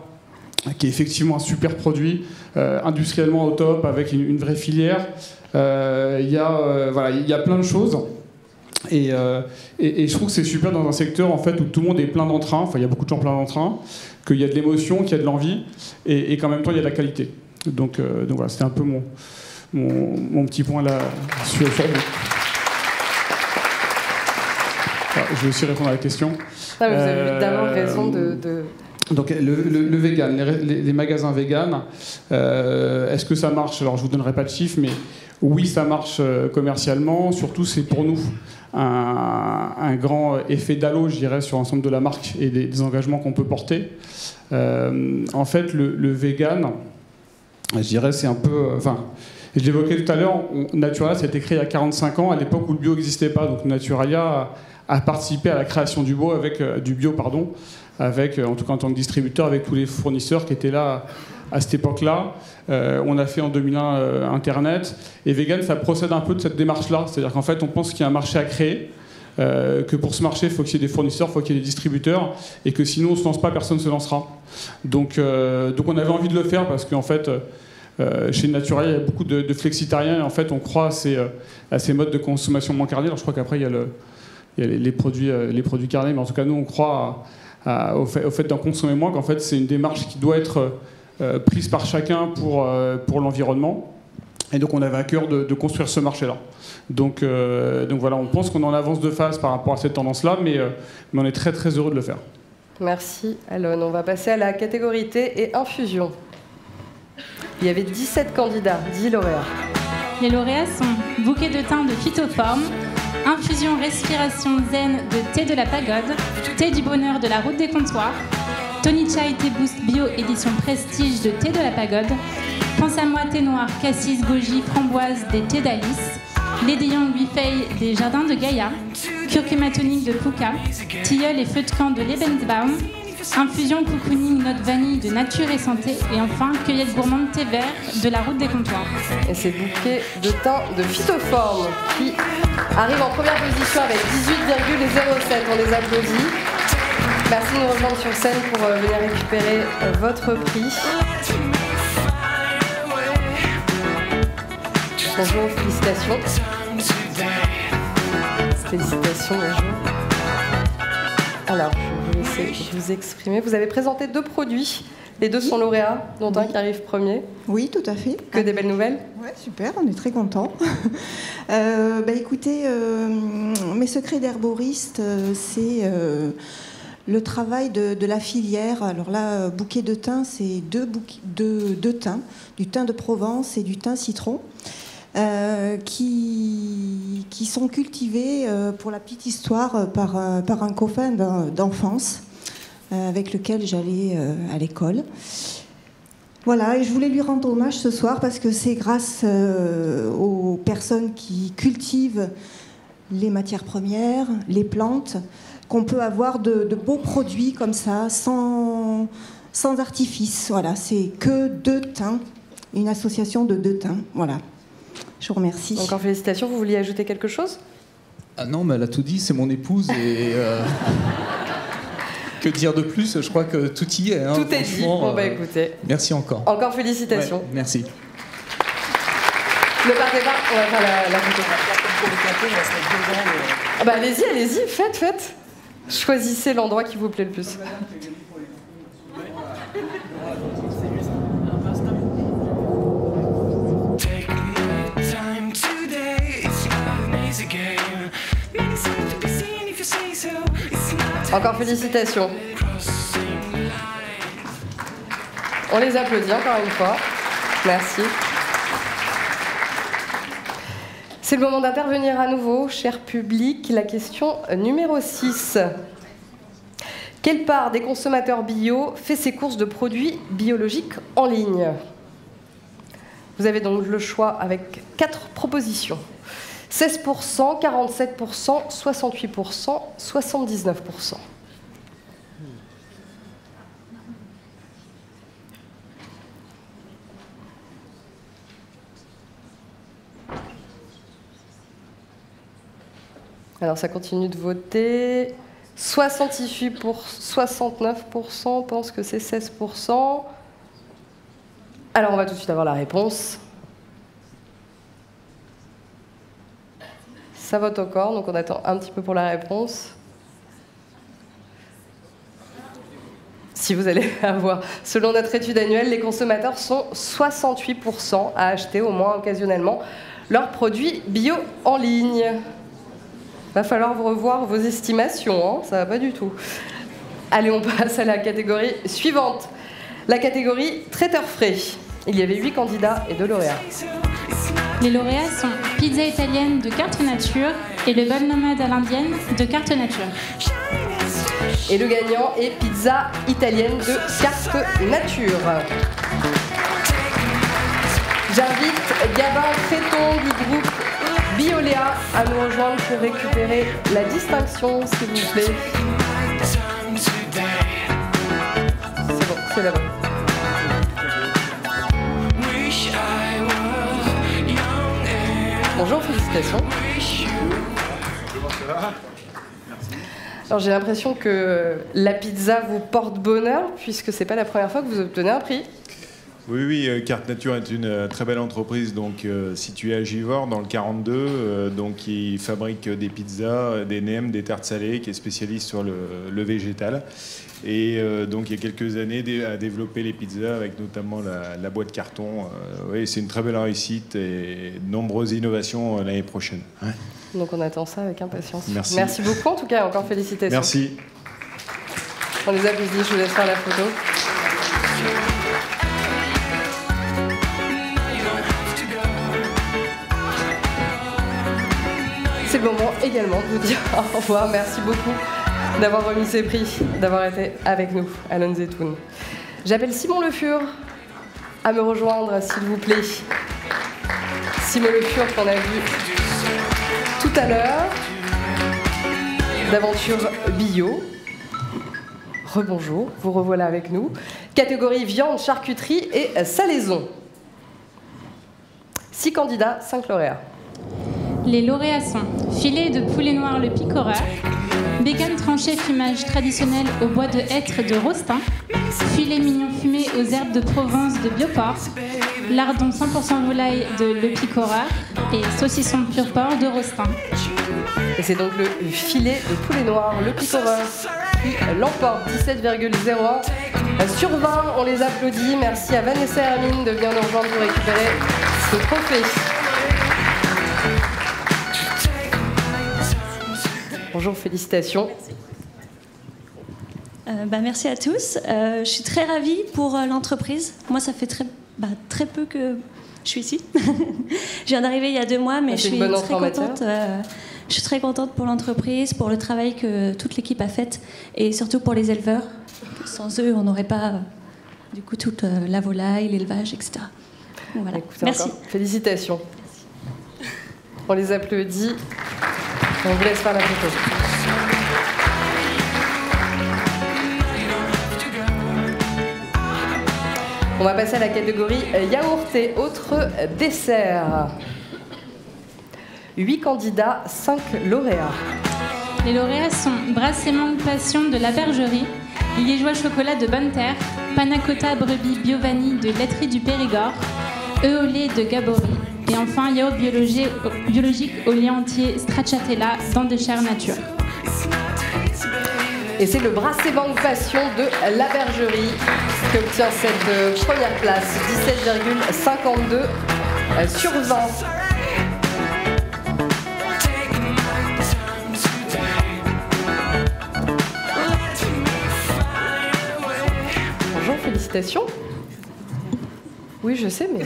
qui est effectivement un super produit, industriellement au top, avec une vraie filière. Il y a plein de choses. Et je trouve que c'est super dans un secteur en fait, où tout le monde est plein d'entrain, enfin il y a beaucoup de gens plein d'entrain, qu'il y a de l'émotion, qu'il y a de l'envie, et qu'en même temps il y a de la qualité. Donc voilà, c'était un peu mon petit point là sur le. Je vais aussi répondre à la question. Vous avez d'abord raison de... Donc le vegan, les magasins vegan, est-ce que ça marche? Alors je vous donnerai pas de chiffres, mais oui, ça marche commercialement. Surtout, c'est pour nous un grand effet d'halo, je dirais, sur l'ensemble de la marque et des engagements qu'on peut porter. En fait, le vegan, je dirais, c'est un peu... je l'évoquais tout à l'heure, Naturalia, ça a été créé il y a 45 ans, à l'époque où le bio n'existait pas. Donc Naturalia a participé à la création du bio, avec, en tout cas en tant que distributeur, avec tous les fournisseurs qui étaient là à cette époque-là. On a fait en 2001 Internet. Et vegan, ça procède un peu de cette démarche-là. C'est-à-dire qu'en fait, on pense qu'il y a un marché à créer, que pour ce marché, il faut qu'il y ait des fournisseurs, il faut qu'il y ait des distributeurs, et que sinon on ne se lance pas, personne ne se lancera. Donc on avait envie de le faire parce qu'en fait, chez Naturalia, il y a beaucoup de flexitariens, et en fait, on croit à ces modes de consommation moins carnés. Alors je crois qu'après, il y a les produits carnés, mais en tout cas, nous, on croit au fait d'en consommer moins, qu'en fait, c'est une démarche qui doit être prise par chacun pour l'environnement. Et donc, on avait à cœur de construire ce marché-là. Donc voilà, on pense qu'on en avance de phase par rapport à cette tendance-là, mais on est très, très heureux de le faire. Merci, Alon. On va passer à la catégorie thé et infusion. Il y avait 17 candidats, 10 lauréats. Les lauréats sont Bouquet de thym de Phytoforme, Infusion Respiration Zen de Thé de la Pagode, Thé du Bonheur de la Route des Comptoirs, Tony Chai Thé Boost Bio édition Prestige de Thé de la Pagode, Pense à moi Thé Noir Cassis Goji Framboise des Thés d'Alice, Lady Young Wifei des Jardins de Gaïa, Curcuma Tonique de Puka, Tilleul et Feu de camp de Lebensbaum, Infusion Cocooning Note Vanille de Nature et Santé, et enfin Cueillette Gourmande Thé Vert de la Route des Comptoirs. Et c'est Bouquet de thym de Phytoforme qui arrive en première position avec 18,07. On les applaudit. Merci de nous rejoindre sur scène pour venir récupérer votre prix. Bonjour, félicitations. Félicitations, bonjour. Alors, je vais essayer de vous exprimer. Vous avez présenté 2 produits. Les 2 sont lauréats, dont un qui arrive premier. Oui, tout à fait. Que des belles nouvelles. Ouais, super, on est très contents. Écoutez, mes secrets d'herboriste, c'est le travail de la filière. Alors là, bouquet de thym, c'est 2 thym, du thym de Provence et du thym citron. Qui sont cultivés, pour la petite histoire, par un copain d'enfance avec lequel j'allais à l'école. Voilà, et je voulais lui rendre hommage ce soir parce que c'est grâce aux personnes qui cultivent les matières premières, les plantes, qu'on peut avoir de beaux produits comme ça, sans artifice. Voilà, c'est que Deux Teints, une association de Deux Teints. Voilà, je vous remercie. Encore félicitations, vous vouliez ajouter quelque chose ? Ah non, mais elle a tout dit, c'est mon épouse et... Que dire de plus ? Je crois que tout y est. Hein, tout est dit. Bon, bah écoutez. Merci encore. Encore félicitations. Ouais, merci. Ne partez pas, on va faire la photo. Ah bah allez-y, faites. Choisissez l'endroit qui vous plaît le plus. Encore félicitations. On les applaudit encore une fois. Merci. C'est le moment d'intervenir à nouveau, cher public. La question numéro 6. Quelle part des consommateurs bio fait ses courses de produits biologiques en ligne ? Vous avez donc le choix avec 4 propositions. 16%, 47%, 68%, 79%. Alors ça continue de voter. 69% pensent que c'est 16%. Alors on va tout de suite avoir la réponse. Ça vote encore, donc on attend un petit peu pour la réponse. Si vous allez avoir, selon notre étude annuelle, les consommateurs sont 68% à acheter au moins occasionnellement leurs produits bio en ligne. Va falloir revoir vos estimations, hein, ça va pas du tout. Allez, on passe à la catégorie suivante. La catégorie traiteur frais. Il y avait 8 candidats et 2 lauréats. Les lauréats sont pizza italienne de carte nature et le bal nomade à l'indienne de carte nature. Et le gagnant est pizza italienne de carte nature. J'invite Gabin Créton du groupe Bioléa à nous rejoindre pour récupérer la distinction, s'il vous plaît. C'est bon, c'est là-bas. Bonjour, félicitations. Alors j'ai l'impression que la pizza vous porte bonheur, puisque c'est pas la première fois que vous obtenez un prix. Oui, Carte Nature est une très belle entreprise située à Givors, dans le 42, qui fabrique des pizzas, des nems, des tartes salées, qui est spécialiste sur le végétal. Et donc il y a quelques années a développé les pizzas avec notamment la boîte carton. Oui, c'est une très belle réussite et de nombreuses innovations l'année prochaine. Ouais. Donc on attend ça avec impatience. Merci. Merci beaucoup en tout cas, encore félicitations. Merci. On les applaudit, je vous laisse faire la photo. C'est le moment également de vous dire au revoir. Merci beaucoup d'avoir remis ces prix, d'avoir été avec nous à Lanzetoun. J'appelle Simon Le Fur à me rejoindre, s'il vous plaît. Simon Le Fur qu'on a vu tout à l'heure, d'aventure bio. Rebonjour, vous revoilà avec nous. Catégorie viande, charcuterie et salaison. 6 candidats, 5 lauréats. Les lauréats sont filet de poulet noir le picoreur, bacon tranché fumage traditionnel au bois de hêtre de Rostin, filet mignon fumé aux herbes de Provence de Bioport, lardon 100% volaille de Le Picoreur et saucisson pur porc de Rostin. Et c'est donc le filet de poulet noir le picoreur qui l'emporte 17,01 sur 20. On les applaudit. Merci à Vanessa Hermine de venir nous rejoindre pour récupérer ce trophée. Bonjour, félicitations. Merci à tous. Je suis très ravie pour l'entreprise. Moi, ça fait très peu que je suis ici. Je viens d'arriver il y a 2 mois, mais je suis très contente. Je suis très contente pour l'entreprise, pour le travail que toute l'équipe a fait, et surtout pour les éleveurs. Sans eux, on n'aurait pas du coup toute la volaille, l'élevage, etc. Donc, voilà. Écoutez, merci. Encore. Félicitations. On les applaudit. On vous laisse faire la photo. On va passer à la catégorie yaourt et autres desserts. 8 candidats, 5 lauréats. Les lauréats sont Brassé Mangue Passion de la Bergerie, Liégeois Chocolat de Bonne Terre, Panna Cotta Brebis Bio Vanille de Laiterie du Périgord, œufs au lait de Gabory et enfin yaourt biologique au lait entier Stracciatella dans des chairs nature. Et c'est le Brassé Mangue Passion de la Bergerie qui obtient cette première place, 17,52 sur 20. Bonjour, félicitations. Oui, je sais, mais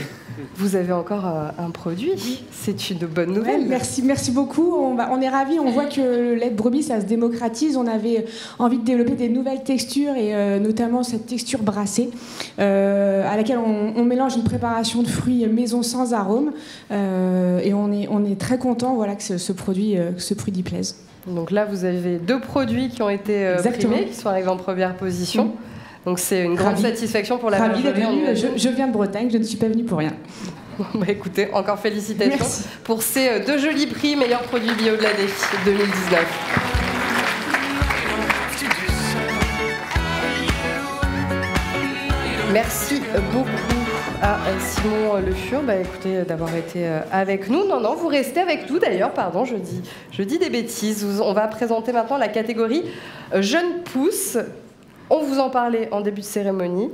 vous avez encore un produit. C'est une bonne nouvelle. Ouais, merci beaucoup. On est ravis. On voit que le lait de brebis, ça se démocratise. On avait envie de développer des nouvelles textures et notamment cette texture brassée à laquelle on mélange une préparation de fruits maison sans arôme. Et on est très content voilà, que ce produit y plaise. Donc là, vous avez 2 produits qui ont été primés, qui sont arrivés en première position. Donc c'est une grande satisfaction pour la Bergerie. Je viens de Bretagne, je ne suis pas venue pour rien. Bah écoutez, encore félicitations pour ces 2 jolis prix meilleurs produits bio de l'année 2019. Merci beaucoup à Simon Le Fur écoutez, d'avoir été avec nous. Non, vous restez avec nous d'ailleurs, pardon, je dis des bêtises. On va présenter maintenant la catégorie Jeunes Pousses. On vous en parlait en début de cérémonie.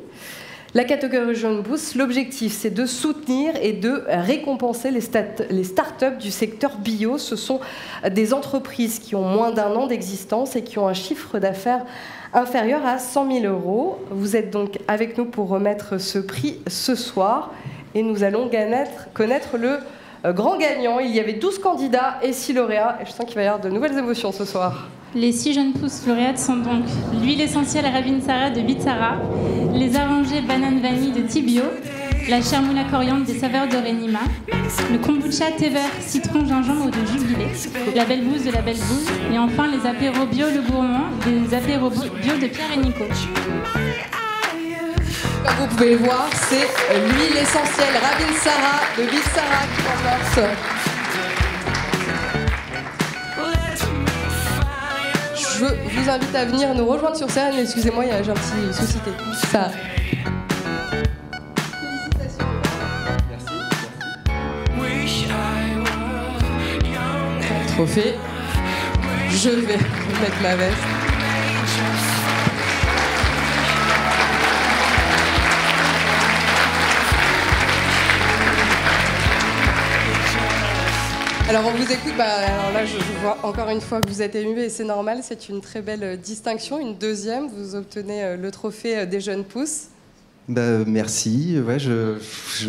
La catégorie Jeunes Pousses, l'objectif, c'est de soutenir et de récompenser les start-up du secteur bio. Ce sont des entreprises qui ont moins d'1 an d'existence et qui ont un chiffre d'affaires inférieur à 100 000 €. Vous êtes donc avec nous pour remettre ce prix ce soir. Et nous allons connaître le grand gagnant. Il y avait 12 candidats et 6 lauréats. Et je sens qu'il va y avoir de nouvelles émotions ce soir. Les 6 jeunes pousses lauréates sont donc l'huile essentielle Ravinsara de Bitsara, les arrangés banane vanille de Tibio, la charmoula coriandre des saveurs de Renima, le kombucha thé vert citron gingembre de Jubilé, la belle bouse de la belle bouse et enfin les apéros bio le gourmand des apéros bio de Pierre et Nico. Comme vous pouvez le voir, c'est l'huile essentielle Ravinsara de Bitsara qui remporte. Je vous invite à venir nous rejoindre sur scène. Excusez-moi, j'ai un petit souci technique. Ça. Félicitations. Merci. Trophée. Je vais mettre ma veste. Alors on vous écoute, alors là je vois encore une fois que vous êtes ému et c'est normal, c'est une très belle distinction, une deuxième, vous obtenez le trophée des jeunes pousses. Merci, ouais, je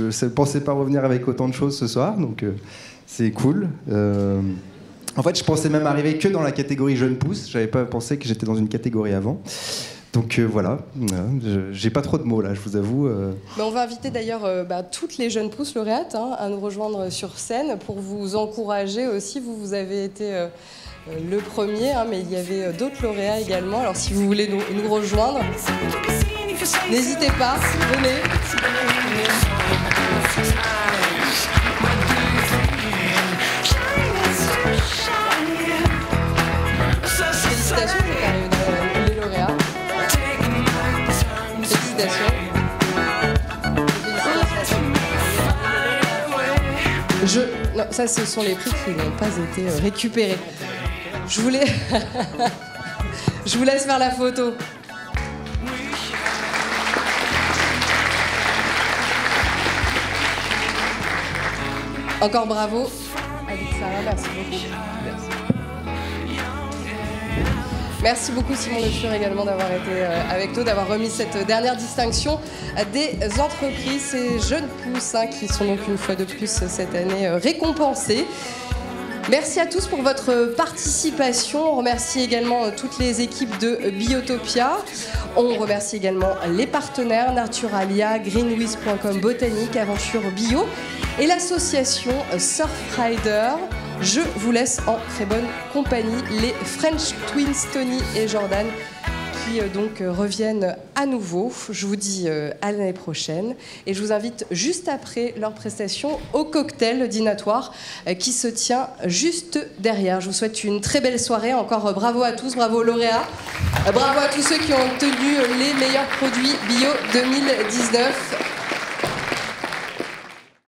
ne pensais pas revenir avec autant de choses ce soir, donc c'est cool. En fait je pensais même arriver que dans la catégorie jeunes pousses, j'avais pas pensé que j'étais dans une catégorie avant. Donc voilà, j'ai pas trop de mots là, je vous avoue. Mais on va inviter d'ailleurs toutes les jeunes pousses lauréates à nous rejoindre sur scène pour vous encourager aussi. Vous avez été le premier, mais il y avait d'autres lauréats également. Alors si vous voulez nous rejoindre, n'hésitez pas, venez. Félicitations, c'est arrivé les lauréats. Non, ça, ce sont les prix qui n'ont pas été récupérés. Je vous laisse faire la photo. Encore bravo. Sarah, merci beaucoup. Merci beaucoup Simon Le Fur également d'avoir été avec nous, d'avoir remis cette dernière distinction des entreprises, ces jeunes pousses qui sont donc une fois de plus cette année récompensées. Merci à tous pour votre participation. On remercie également toutes les équipes de Biotopia. On remercie également les partenaires Naturalia, Greenwiz.com, Botanique, Aventure Bio et l'association Surfrider. Je vous laisse en très bonne compagnie, les French Twins Tony et Jordan qui donc reviennent à nouveau. Je vous dis à l'année prochaine et je vous invite juste après leur prestation au cocktail dînatoire qui se tient juste derrière. Je vous souhaite une très belle soirée. Encore bravo à tous, bravo aux lauréats, bravo à tous ceux qui ont obtenu les meilleurs produits bio 2019.